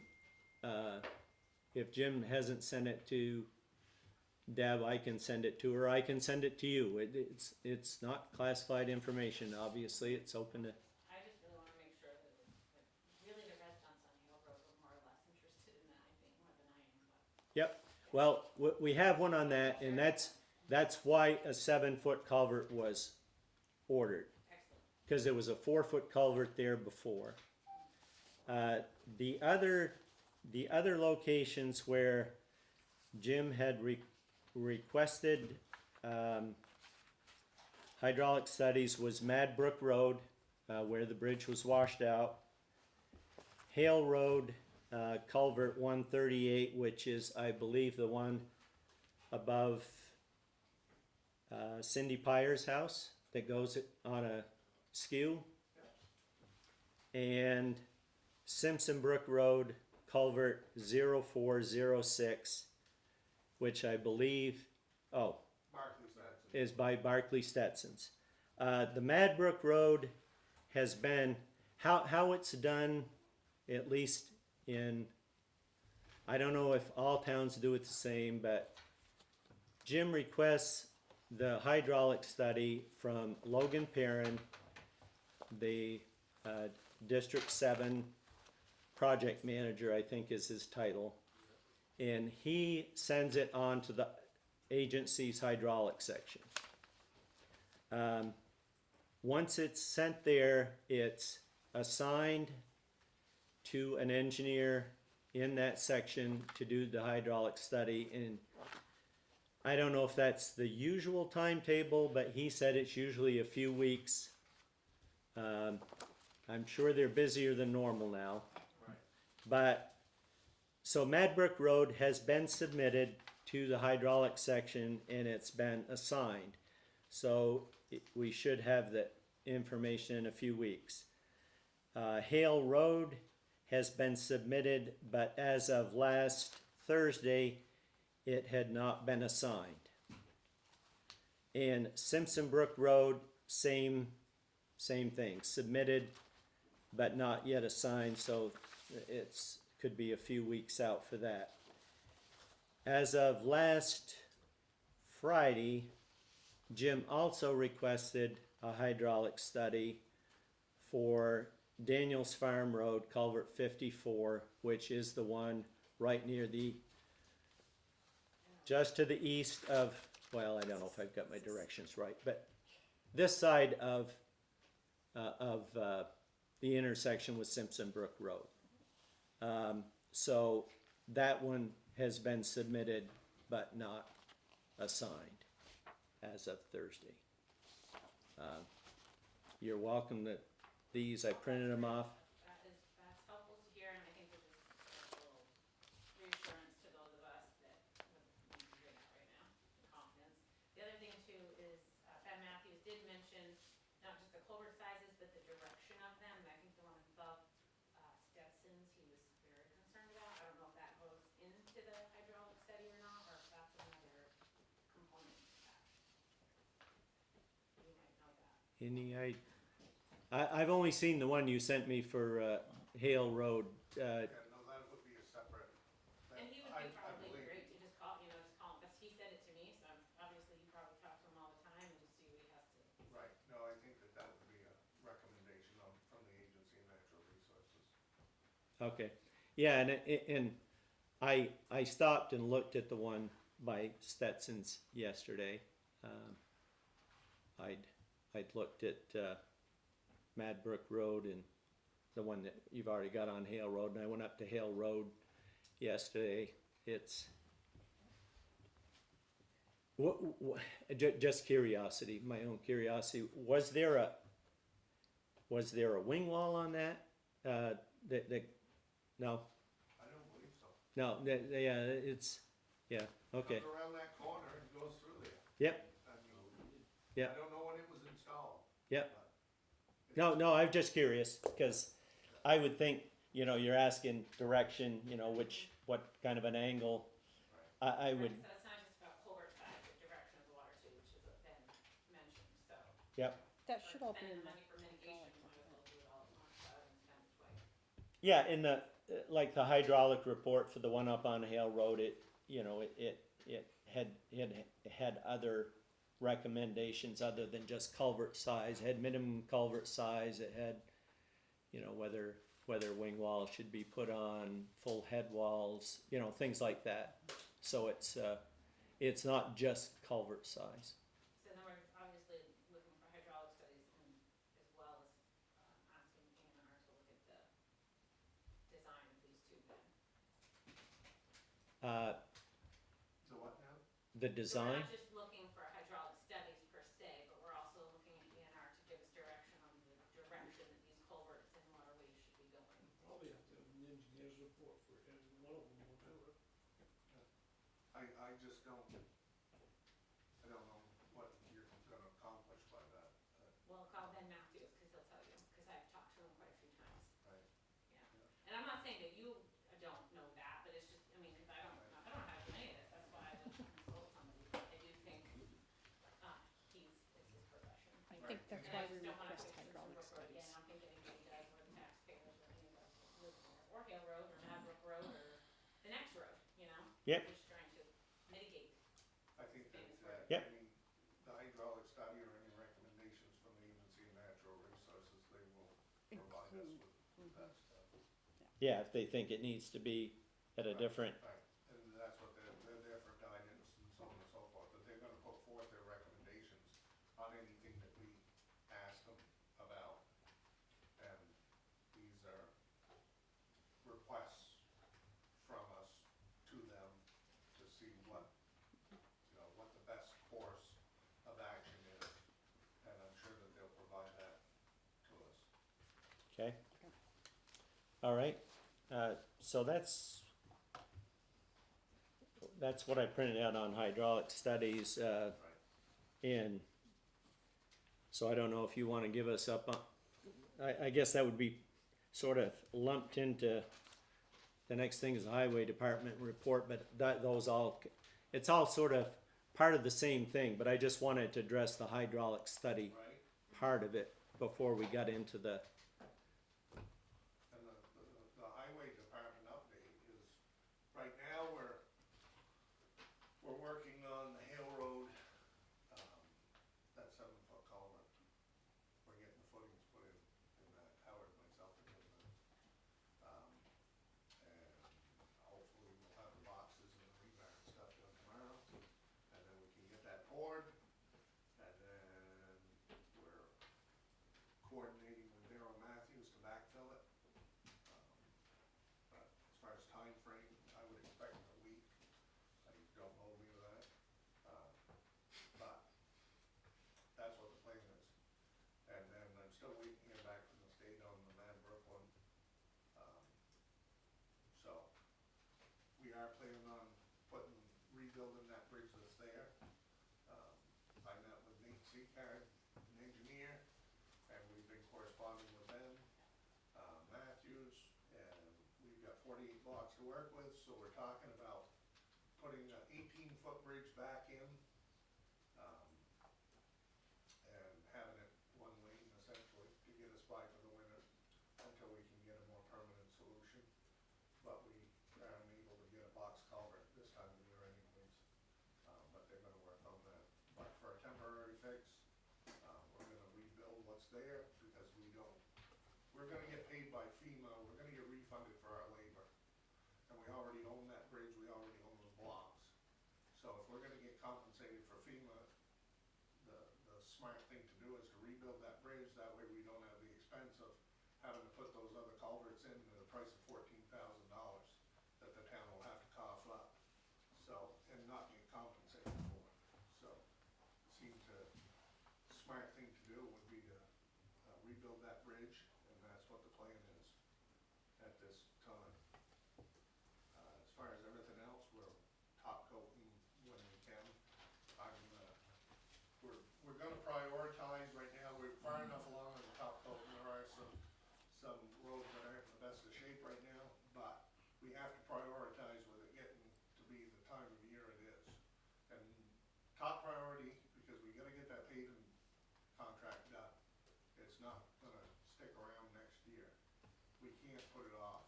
if Jim hasn't sent it to Deb, I can send it to her. I can send it to you. It's not classified information. Obviously, it's open to. I just really want to make sure that really the residents on Hale Road were more or less interested in that, I think, more than I am. But. Yep. Well, we have one on that, and that's why a 7-foot culvert was ordered, because there was a 4-foot culvert there before. The other locations where Jim had requested hydraulic studies was Madbrook Road, where the bridge was washed out. Hale Road, culvert 138, which is, I believe, the one above Cindy Pyer's house that goes on a skew. And Simpson Brook Road, culvert 0406, which I believe, is by Barclay Stetson's. The Madbrook Road has been, how it's done, at least in, I don't know if all towns do it the same, but Jim requests the hydraulic study from Logan Perrin, the District 7 project manager, I think is his title, and he sends it on to the agency's hydraulic section. Once it's sent there, it's assigned to an engineer in that section to do the hydraulic study, and I don't know if that's the usual timetable, but he said it's usually a few weeks. I'm sure they're busier than normal now. But, so Madbrook Road has been submitted to the hydraulic section and it's been assigned. So we should have the information in a few weeks. Hale Road has been submitted, but as of last Thursday, it had not been assigned. And Simpson Brook Road, same thing, submitted, but not yet assigned, so it's could be a few weeks out for that. As of last Friday, Jim also requested a hydraulic study for Daniels Farm Road, culvert 54, which is the one right near the, just to the east of, well, I don't know if I've got my directions right, but this side of the intersection with Simpson Brook Road. So that one has been submitted but not assigned as of Thursday. You're welcome to these. I printed them off. That's helpful to hear, and I think this is a little reassurance to those of us that need to hear that right now, the confidence. The other thing too is, Ben Matthews did mention not just the culvert sizes, but the direction of them, and I think the one above Stetson's, he was very concerned about. I don't know if that goes into the hydraulic study or not, or if that's another component to that. You might know that. I've only seen the one you sent me for Hale Road. Yeah, no, that would be a separate. And he would be probably great to just call, him, because he said it to me, so obviously you probably talk to him all the time and just see what he has to. Right, no, I think that would be a recommendation Okay, yeah, and I stopped and looked at the one by Stetson's yesterday. I'd looked at Madbrook Road and the one that you've already got on Hale Road, and I went up to Hale Road yesterday. It's just curiosity, my own curiosity. Was there a wing wall on that? No, I don't believe so. no, yeah, it's, yeah, okay, Comes around that corner and goes through there. yep, I mean, yep, I don't know when it was installed. yep. but No, I'm just curious, because I would think, you're asking direction, what kind of an angle. I would, So it's not just about culvert size, but direction of the water too, which has been mentioned, so. yep, That For should all be spending in the the money for mitigation, hydraulic might as well do it all at once, rather than spend it twice. yeah, in the, like the hydraulic report for the one up on Hale Road, it had other recommendations other than just culvert size, it had minimum culvert size, it had, whether wing walls should be put on, full head walls, things like that. So it's not just culvert size. So then we're obviously looking for hydraulic studies and as well as asking A&R to look at the design of these two then. So what now? The So we're design, not just looking for hydraulic studies per se, but we're also looking at A&R to give us direction on the direction that these culverts and waterways should be going. Probably have to have an engineer's report for every one of them, whatever. I just don't know what you're gonna accomplish by that. Well, call Ben Matthews, cause he'll tell you, cause I've talked to him quite a few times. Right. Yeah, and I'm not saying that you don't know that, but it's just, I mean, cause I don't know how to do any of this, that's why I didn't consult somebody, but I do think, it's his profession. I think that's And I why we just don't wanna request fix this hydraulic Brook Road again, studies. I don't think anybody does, or the taxpayers, or any of us live there, or Hale Road, or Madbrook Road, or the next road, Yep. We're just trying to mitigate. I think that, Yep. any, the hydraulic study or any recommendations from the Agency of Natural Resources, they will provide us with that stuff. yeah, if they think it needs to be at a different, Right, and that's what they're there for guidance and so on and so forth, but they're gonna put forth their recommendations on anything that we ask them about. And these are requests from us to them to see what the best course of action is. And I'm sure that they'll provide that to us. okay? All right, so that's what I printed out on hydraulic studies, and so I don't know if you wanna give us up on, I guess that would be sort of lumped into, the next thing is the highway department report, but it's all sort of part of the same thing, but I just wanted to address the hydraulic study Right? part of it before we got into the, And the highway department update is, right now, we're working on the Hale Road, that 7-foot culvert. We're getting the footings put in that, Howard, myself, and him, and hopefully we'll have the boxes and the rebar and stuff done tomorrow. And then we can get that poured, and then we're coordinating with Darryl Matthews to backfill it. But as far as time frame, I would expect a week. Don't hold me to that. But that's what the plan is. And then I'm still waiting to hear back from the state on the Madbrook one. So we are planning on rebuilding that bridge that's there. I met with Nate Seacard, an engineer, and we've been corresponding with Ben Matthews, and we've got 48 blocks to work with, so we're talking about putting an 18-foot bridge back in, and having it one lane essentially to get us by for the winter until we can get a more permanent solution. But we are unable to get a box culvert this time of year anyways, but they're gonna work on that. But for a temporary fix, we're gonna rebuild what's there because we're gonna get paid by FEMA, we're gonna get refunded for smart thing to do is to rebuild that bridge, that way we don't have the expense of having to put those other culverts in at a price of $14,000 that the town will have to cough up, so, and not get compensated for. So, it seemed to, smart thing to do would be to rebuild that bridge, and that's what the plan is at this time. As far as everything else, we're top coating when we can. We're gonna prioritize right now, we're far enough along in the top coat, and there are some roads that aren't in the best of shape right now, but we have to prioritize with it getting to be the time of year it is. And top priority, because we gotta get that paving contract done. It's not gonna stick around next year. We can't put it off.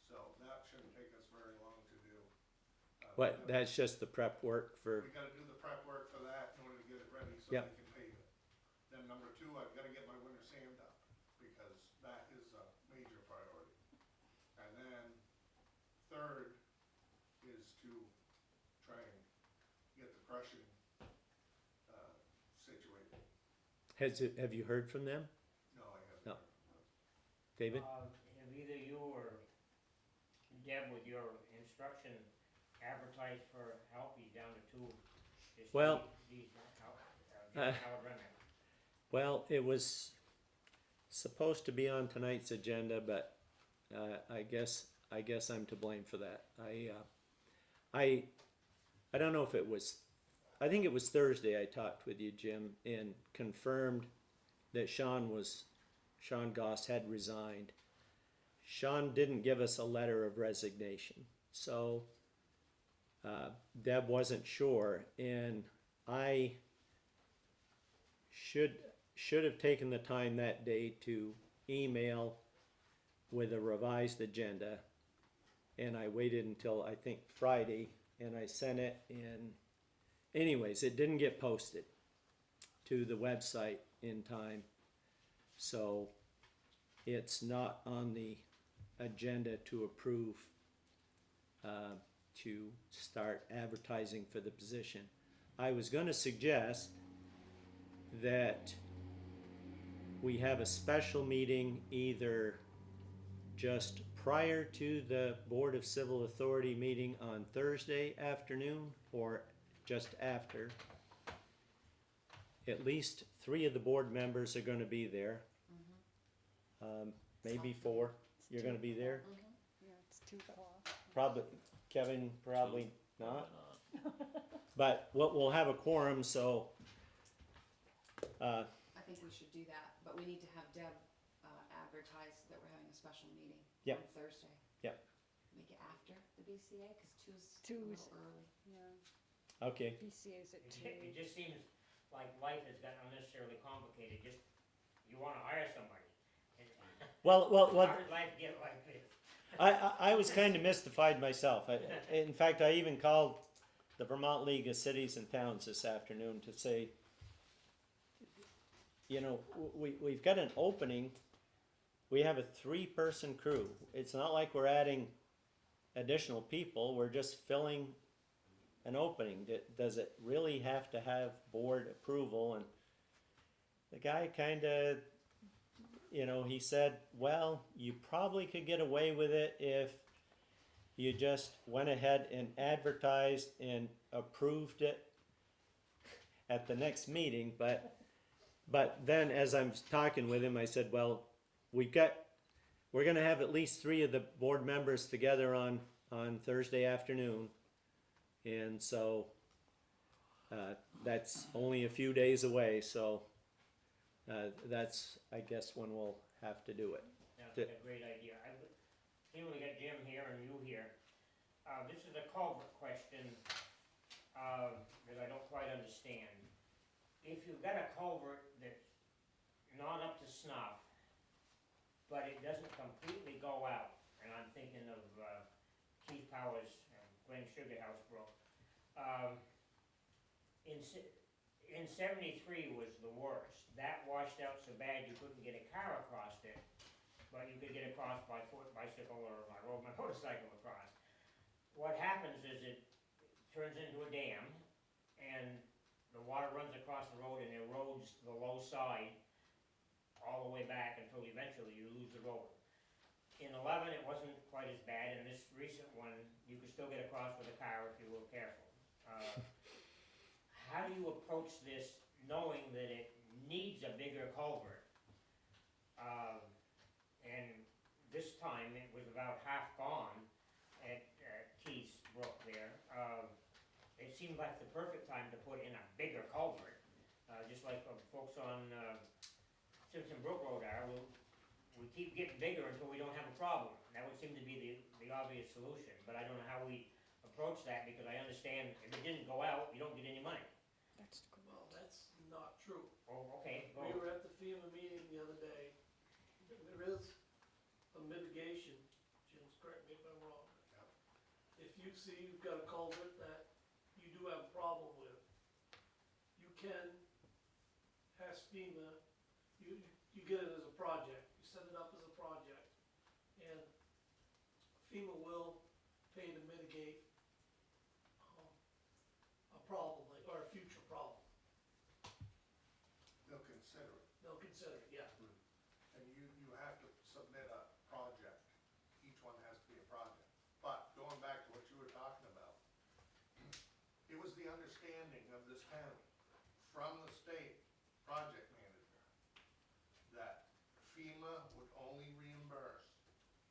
So that shouldn't take us very long to do. What, that's just the prep work for, We gotta do the prep work for that in order to get it ready so Yep. we can pave it. Then number two, I've gotta get my winter sand up, because that is a major priority. And then third is to try and get the crushing, situated. have you heard from them, No, I haven't. No. David? Have either you or Deb with your instruction advertised for help? He's down to two. Just Well, these Howard Renner. Well, it was supposed to be on tonight's agenda, but I guess I'm to blame for that. I don't know if it was. I think it was Thursday. I talked with you, Jim, and confirmed that Sean Goss had resigned. Sean didn't give us a letter of resignation, so Deb wasn't sure, and I should have taken the time that day to email with a revised agenda, and I waited until I think Friday, and I sent it. And anyways, it didn't get posted to the website in time, so it's not on the agenda to approve to start advertising for the position. I was going to suggest that we have a special meeting either just prior to the Board of Civil Authority meeting on Thursday afternoon or just after. At least 3 of the board members are going to be there. Maybe 4. You're going to be there? Yeah, it's 2 o'clock. Probably, Kevin, probably not. Not. But we'll have a quorum, so I think we should do that, but we need to have Deb advertise that we're having a special meeting Yep. on Thursday. Yep. Make it after the BCA, cause two's a Two's- little early. Yeah, okay. BCA's at 2. It just seems like life has gotten unnecessarily complicated. Just, you wanna hire somebody. Well, How did life get like this? I was kind of mystified myself. In fact, I even called the Vermont League of Cities and Towns this afternoon to say, you know, we've got an opening. We have a 3-person crew. It's not like we're adding additional people. We're just filling an opening. Does it really have to have board approval? And the guy kind of, you know, he said, well, you probably could get away with it if you just went ahead and advertised and approved it at the next meeting. But then as I'm talking with him, I said, well, we're going to have at least 3 of the board members together on Thursday afternoon. And so that's only a few days away, so that's, I guess, when we'll have to do it. Sounds like a great idea. See, we got Jim here and you here. This is a culvert question that I don't quite understand. If you've got a culvert that's not up to snuff, but it doesn't completely go out, and I'm thinking of Keith Powers and Glen Sugar House Brook. In 73 was the worst. That washed out so bad you couldn't get a car across it, but you could get across by foot, bicycle, or I rode my motorcycle across. What happens is it turns into a dam, and the water runs across the road and erodes the low side all the way back until eventually you lose the road. In 11, it wasn't quite as bad, and this recent one, you could still get across with a car if you were careful. How do you approach this knowing that it needs a bigger culvert? And this time, it was about half gone at Keith's Brook there. It seemed like the perfect time to put in a bigger culvert, just like folks on Simpson Brook Road are. We keep getting bigger until we don't have a problem. That would seem to be the obvious solution, but I don't know how we approach that, because I understand if it didn't go out, you don't get any money. That's correct. Well, that's not true. Oh, okay, go. We were at the FEMA meeting the other day. There is a mitigation, Jim, correct me if I'm wrong. If you see you've got a culvert that you do have a problem with, you can ask FEMA, you get it as a project, you set it up as a project, and FEMA will pay to mitigate a problem, like, or a future problem. They'll consider it. They'll consider it, yeah. And you have to submit a project. Each one has to be a project. But going back to what you were talking about, it was the understanding of this town from the state project manager that FEMA would only reimburse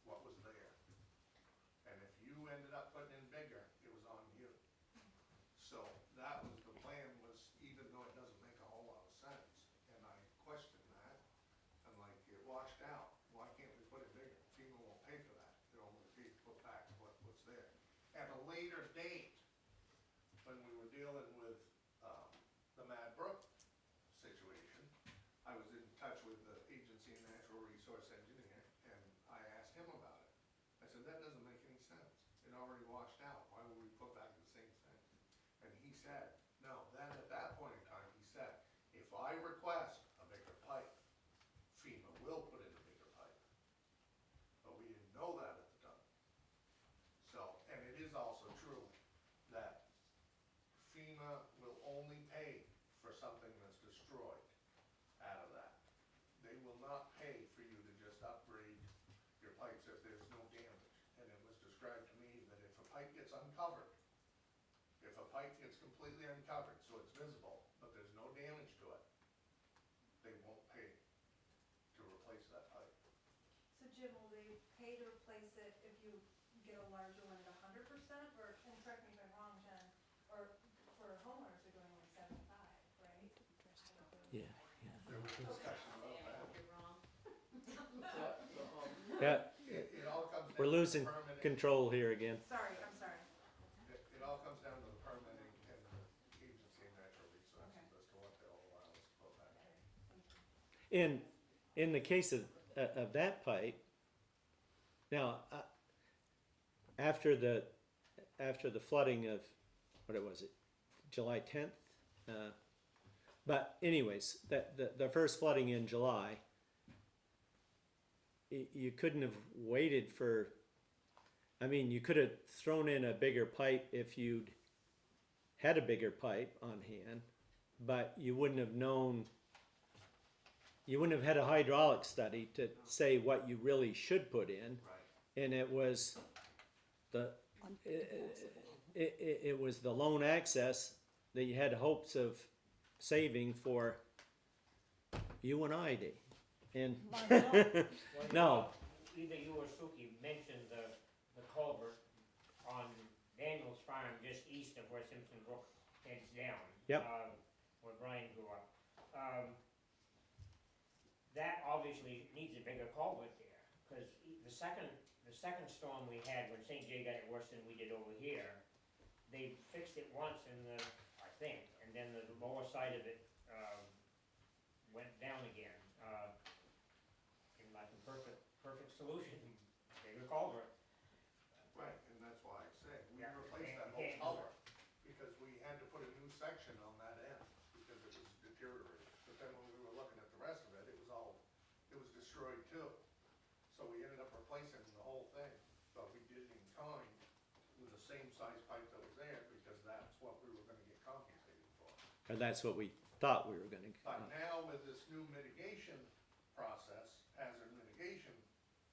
what was there. And if you ended up putting in bigger, it was on you. So that was the plan, was even though it doesn't make a whole lot of sense, and I questioned that, I'm like, it washed out, why can't we put it bigger? FEMA won't pay for that, they'll only pay to put back what's there. At a later date, when we were dealing with, the Mad Brook situation, I was in touch with the Agency of Natural Resource Engineer, and I asked him about it. I said, that doesn't make any sense, it already washed out, why would we put back the same thing? And he said, no, then at that point in time, he said, if I request a bigger pipe, FEMA will put in a bigger pipe. But we didn't know that at the time. So, and it is also true that FEMA will only pay for something that's destroyed out of that. They will not pay for you to just upgrade your pipes if there's no damage. And it was described to me that if a pipe gets uncovered, if a pipe gets completely uncovered, so it's visible, but there's no damage to it, they won't pay to replace that pipe. So Jim, will they pay to replace it if you get a larger one at 100%, or, and correct me if I'm wrong, Jen, or for homeowners, they're going like 75, right? Yeah, There was discussion about I that. hope you're wrong. yeah. It all comes down We're to losing permitting. control here again. Sorry, I'm sorry. It all comes down to the permitting and the Agency of Natural Resources as to what they'll allow us to put back. In the case of that pipe, now, after the flooding of, what was it, July 10th? But anyways, the first flooding in July, you couldn't have waited for, I mean, you could have thrown in a bigger pipe if you'd had a bigger pipe on hand, but you wouldn't have known, you wouldn't have had a hydraulic study to say what you really should put in. Right. And it was it was the lone access that you had hopes of saving for you and I, Dave. And no, Either you or Suki mentioned the culvert on Daniel's farm just east of where Simpson Brook heads down. Yep. Where Brian grew up. That obviously needs a bigger culvert there, because the second storm we had, when St. J got it worse than we did over here, they fixed it once I think, and then the lower side of it, went down again. Seemed like a perfect solution, bigger culvert. Right, and that's why I say, we Yeah, replaced that you whole can't do culvert, because we had to put a new section on that end, because it was deteriorating. But then when we were looking at the rest of it, it was destroyed too. So we ended up replacing the whole thing, but we did it in kind with the same size pipe that was there, because that's what we were gonna get compensated for. or that's what we thought we were gonna. But now with this new mitigation process, hazard mitigation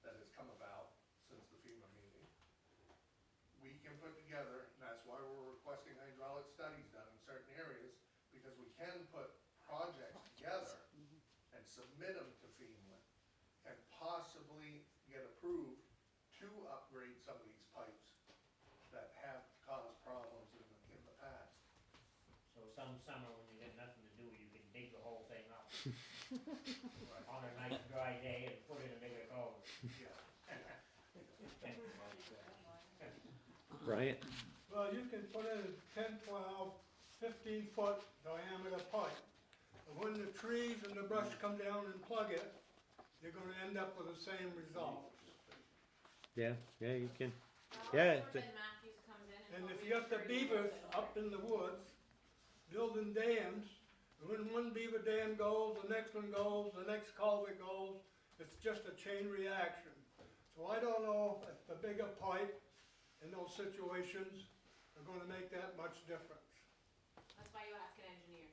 that has come about since the FEMA meeting, we can put together, and that's why we're requesting hydraulic studies done in certain areas, because we can put projects together and submit them to FEMA and possibly get approved to upgrade some of these pipes that have caused problems in the past. So some summer when you had nothing to do, you could dig the whole thing up on a nice dry day and put in a bigger hole. Brian? Well, you can put in a 10, 12, 15-foot diameter pipe. And when the trees and the brush come down and plug it, you're gonna end up with the same result. Yeah, you can. Well, Yeah, that's where Ben Matthews comes in And told if me you got the to treat beavers it. up in the woods, building dams, and when one beaver dam goes, the next one goes, the next culvert goes, it's just a chain reaction. So I don't know if the bigger pipe in those situations are gonna make that much difference. That's why you ask an engineer.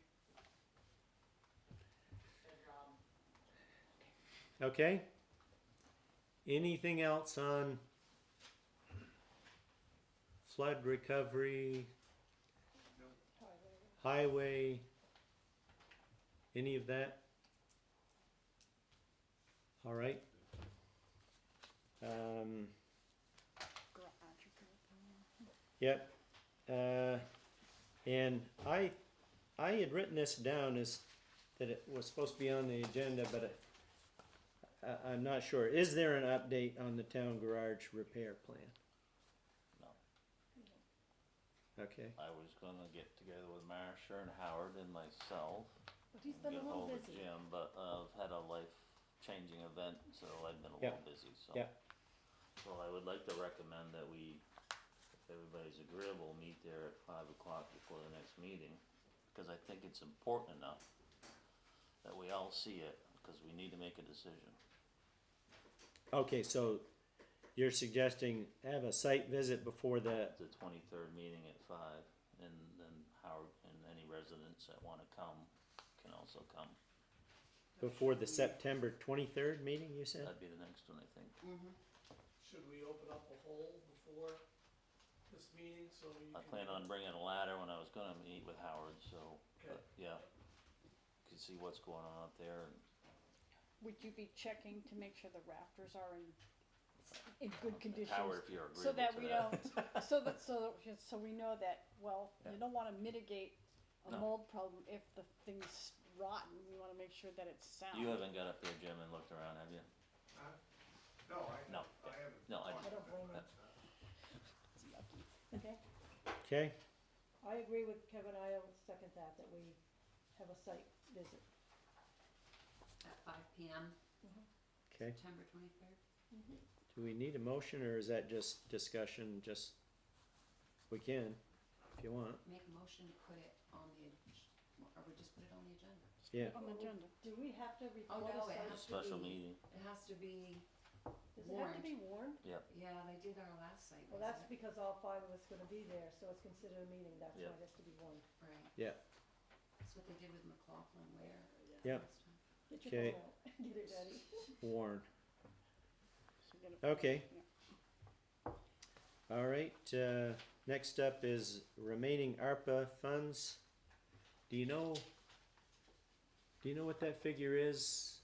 Their job. Okay. Anything else on flood recovery, highway, any of that? All right. Yep. And I had written this down as that it was supposed to be on the agenda, but I'm not sure. Is there an update on the town garage repair plan? No. Okay. I was gonna get together with Marsha and Howard and myself, But he's been a get little hold of busy. Jim, but I've had a life-changing event, so I've been a Yep. little busy, so. Yep. So I would like to recommend that we, if everybody's agreeable, meet there at 5 o'clock before the next meeting, because I think it's important enough that we all see it, because we need to make a decision. Okay, so you're suggesting have a site visit before the, The 23rd meeting at 5, and then Howard and any residents that wanna come can also come. before the September 23rd meeting, you said? That'd be the next one, I think. Should we open up a hole before this meeting so you I can? plan on bringing a ladder when I was gonna meet with Howard, so, Okay. yeah. Could see what's going on up there, and Would you be checking to make sure the rafters are in good condition? Howard, if you're So agreeable that to we that. don't, so we know that, well, you Yeah. don't wanna mitigate a No. mold problem if the thing's rotten, we wanna make sure that it's sound. You haven't got up there, Jim, and looked around, have you? Huh? No, I No. haven't. No, I don't blame him. It's yucky. Okay, Okay, I agree with Kevin, I'll second that we have a site visit. At 5 PM, okay. September 23rd. Do we need a motion or is that just discussion, we can, if you want, Make a motion to put it on the, or we just put it on the agenda? yeah. On the agenda. Do we have to Oh, record no, a it site? has to Special be, meeting, it has to be, Does it have to be warned? yeah, they did our last site Well, that's visit. because all 5 of us gonna be there, so it's considered a meeting, that's why Yeah. it has to be warned. Right. Yeah. That's what they did with McLaughlin Ware. Yeah. last time. Get your Okay. phone out, get it ready. Warn. So we gotta- Okay. Yeah. All right, next up is remaining ARPA funds. Do you know what that figure is?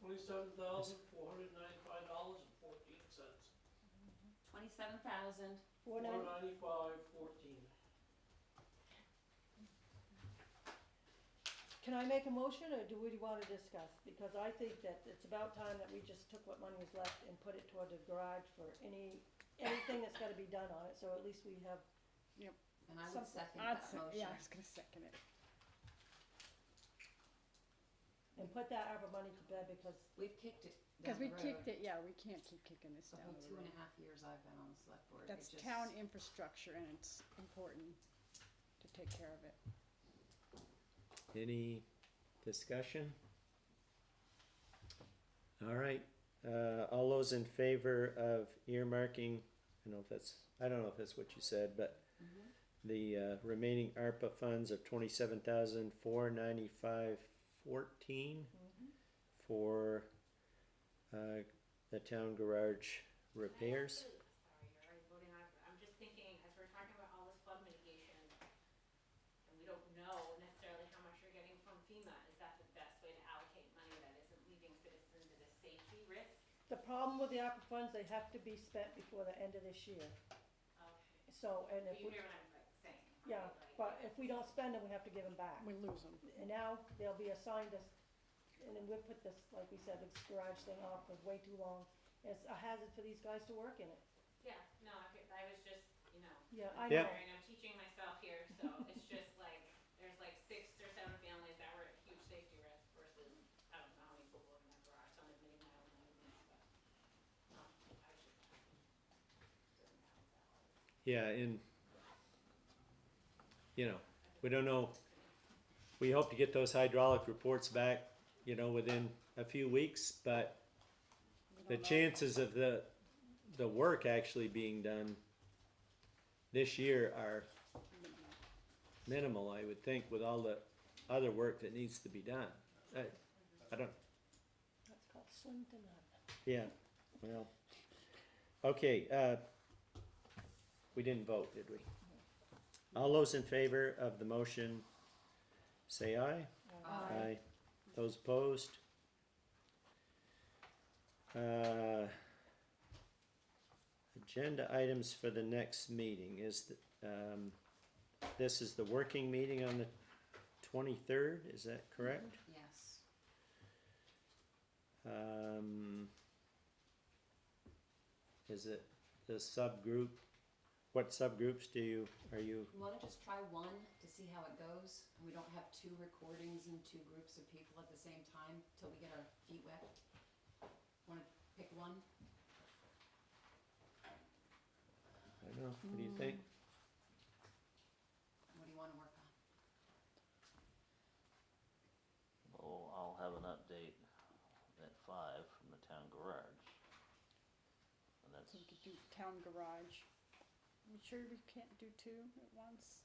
$27,495.14. 27,000. 495.14. Can I make a motion, or do we wanna discuss? Because I think that it's about time that we just took what money was left and put it toward the garage for anything that's gotta be done on it, so at least we have, And I would Something. second I'd that sec- motion. Yeah, I was gonna second it. and put that ARPA money to bed, because We've kicked it Cause down we the road. kicked it, yeah, we can't keep kicking this The down whole the 2.5 road. years I've been on the select board. That's it just- town infrastructure and it's important to take care of it. Any discussion? All right, all those in favor of earmarking, I don't know if that's what you said, but, the remaining ARPA funds of 27,495.14 for the town garage repairs. Sorry, you're already voting on it, but I'm just thinking, as we're talking about all this flood mitigation, and we don't know necessarily how much you're getting from FEMA, is that the best way to allocate money that isn't leaving citizens at a safety risk? The problem with the ARPA funds, they have to be spent before the end of this year. Okay. So, and But if you we, hear what I'm like saying? yeah, right? Like, but if we don't spend them, we have to give them back. We lose them. And now they'll be assigned us, and then we'll put this, like we said, this garage thing off for way too long. It's a hazard for these guys to work in it. Yeah, no, I was just, you know. Yeah, I Yeah. know. I'm teaching myself here, so it's just like, there's like 6 or 7 families that were at huge safety risk versus, I don't know how many people live in that garage, so I'm admitting my own naivety, but, I was just, doesn't balance out. Yeah, and you know, we don't know. We hope to get those hydraulic reports back, you know, within a few weeks, but the chances of the work actually being done this year are minimal, I would think, with all the other work that needs to be done. I don't. That's called slim to none. Yeah. Well. Okay. We didn't vote, did we? All those in favor of the motion, say aye. Aye. Those opposed? Agenda items for the next meeting is, this is the working meeting on the 23rd, is that correct? Yes. Is it the subgroup? What subgroups are you? You wanna just try one to see how it goes, and we don't have 2 recordings and 2 groups of people at the same time till we get our feet wet? Wanna pick one? I don't know, what do you think? What do you wanna work on? Well, I'll have an update at 5 from the town garage. And that's, So we could do town garage. You sure we can't do 2 at once?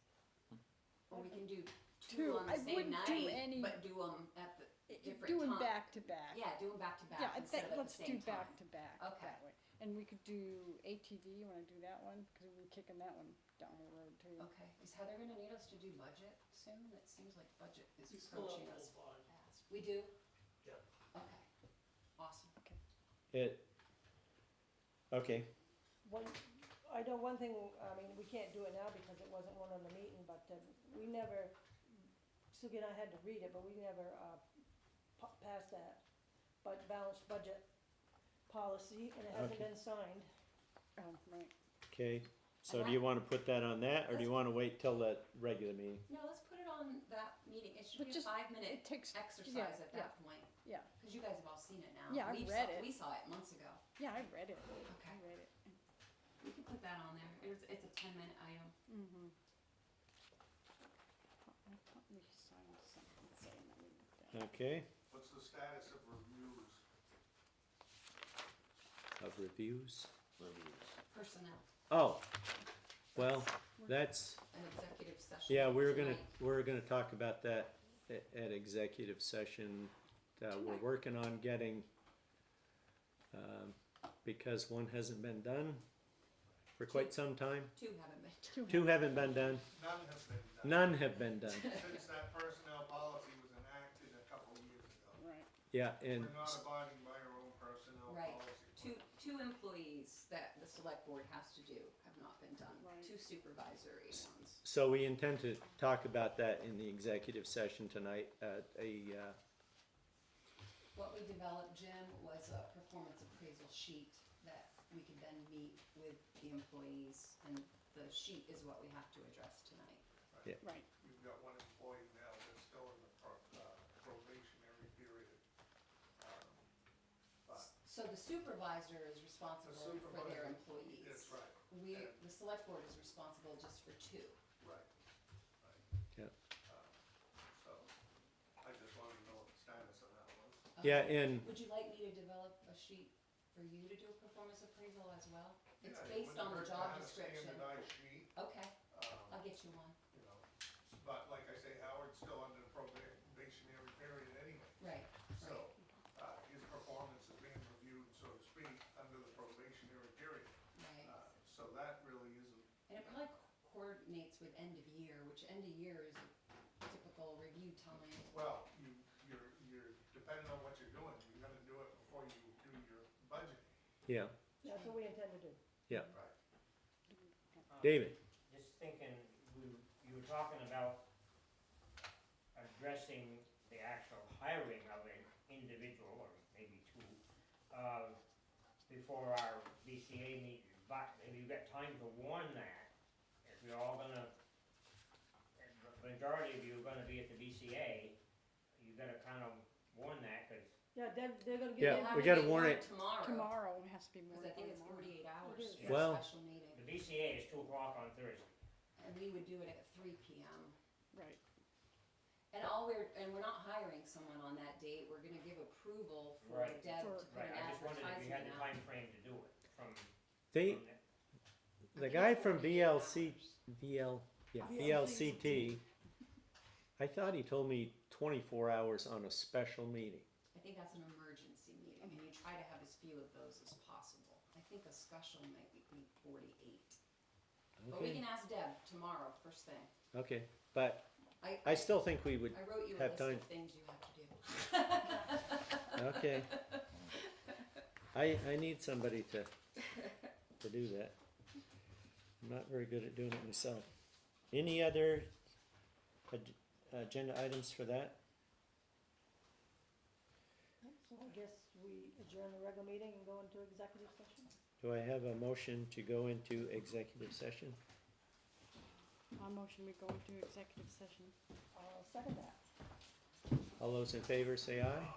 Or we can do 2, 2 on the I same wouldn't do night, any- but do them at the different Do them time. back to back. Yeah, do them back to Yeah, back I instead think, of at the let's do same time. back to back Okay. that way. And we could do ATV, you wanna do that one? Cause we're kicking that one down the road too. Okay, is Heather gonna need us to do budget soon? It seems like budget is We still have approaching till us 5. fast. We do? Yeah. Okay, awesome. Okay, I know one thing, I mean, we can't do it now because it wasn't one on the meeting, but we never, Suki and I had to read it, but we never passed that balanced budget policy, and it hasn't Okay. been signed. Oh, right. okay, so do you wanna put that on that, or do you wanna wait till the regular meeting? No, let's put it on that meeting. It should But be a just- 5-minute It takes, exercise yeah, at that point. yeah. Cause you guys have all seen it now. Yeah, I read it. We saw it months ago. Yeah, I read it. Okay. I read it. We can put that on there. It's a 10-minute item. Mm-hmm. I thought we signed something saying that we did that. Okay, What's the status of reviews? of reviews. reviews. Personnel, Oh, well, that's, an executive session. yeah, tonight. we're gonna talk about that at executive session. We're Tonight. working on getting, because one hasn't been done for quite some time. 2 haven't been. 2 haven't been done, None have been done. none have been done. Since that personnel policy was enacted a couple of years ago. Right. Yeah, and, We're not abiding by our own personnel Right. policy. Two employees that the select board has to do have not been done. Right. 2 supervisory ones. so we intend to talk about that in the executive session tonight at What we developed, Jim, was a performance appraisal sheet that we could then meet with the employees, and the sheet is what we have to address tonight. Right. We've got one employee now that's still in the probationary period. But So the supervisor is responsible The for their supervisor, employees. that's right, The select board is responsible just for 2. right. Yep. So, I just wanted to know what the status of that was. yeah, and, Would you like me to develop a sheet for you to do a performance appraisal as well? It's Yeah, it based wouldn't on the hurt to job have a description. standardized sheet. Okay, I'll get you one, you know. But like I say, Howard's still under the probationary period anyway. right, So, his performance is being reviewed, so to speak, under the probationary period. right. So that really isn't, And it probably coordinates with end of year, which end of year is a typical review time. well, you're depending on what you're doing, you gotta do it before you do your budgeting. Yeah, That's what we intend to do. yeah. Right. David? Just thinking, you were talking about addressing the actual hiring of an individual, or maybe two, before our BCA meeting, but have you got time to warn that? If you're all gonna, the majority of you are gonna be at the BCA, you gotta kind of warn that, cause Yeah, they're gonna Yeah, give It'll you, have we to gotta be warn warned it. tomorrow, Tomorrow it has to be more cause I think it's tomorrow. 48 hours It is. for Well- a special meeting. the BCA is 2 o'clock on Thursday. And we would do it at 3 PM. Right. And we're not hiring someone on that date, we're gonna give approval for Right. Deb to For- put Right, an I just wondered if you had advertisement the out. time frame to do it from. They, from the- the think guy it's from 48 VLCT, I thought he told me 24 hours on a special meeting. I think that's an emergency meeting, and you try to have as few of those as possible. I think a special might be 48. But we Okay, can ask Deb tomorrow, first thing. okay, but I I still think we would, I wrote you a have list time. of things you have to do. okay. I need somebody to do that. I'm not very good at doing it myself. Any other agenda items for that? so I guess we adjourn the regular meeting and go into executive session. Do I have a motion to go into executive session? I motion we go into executive session. I'll second that. All those in favor say aye.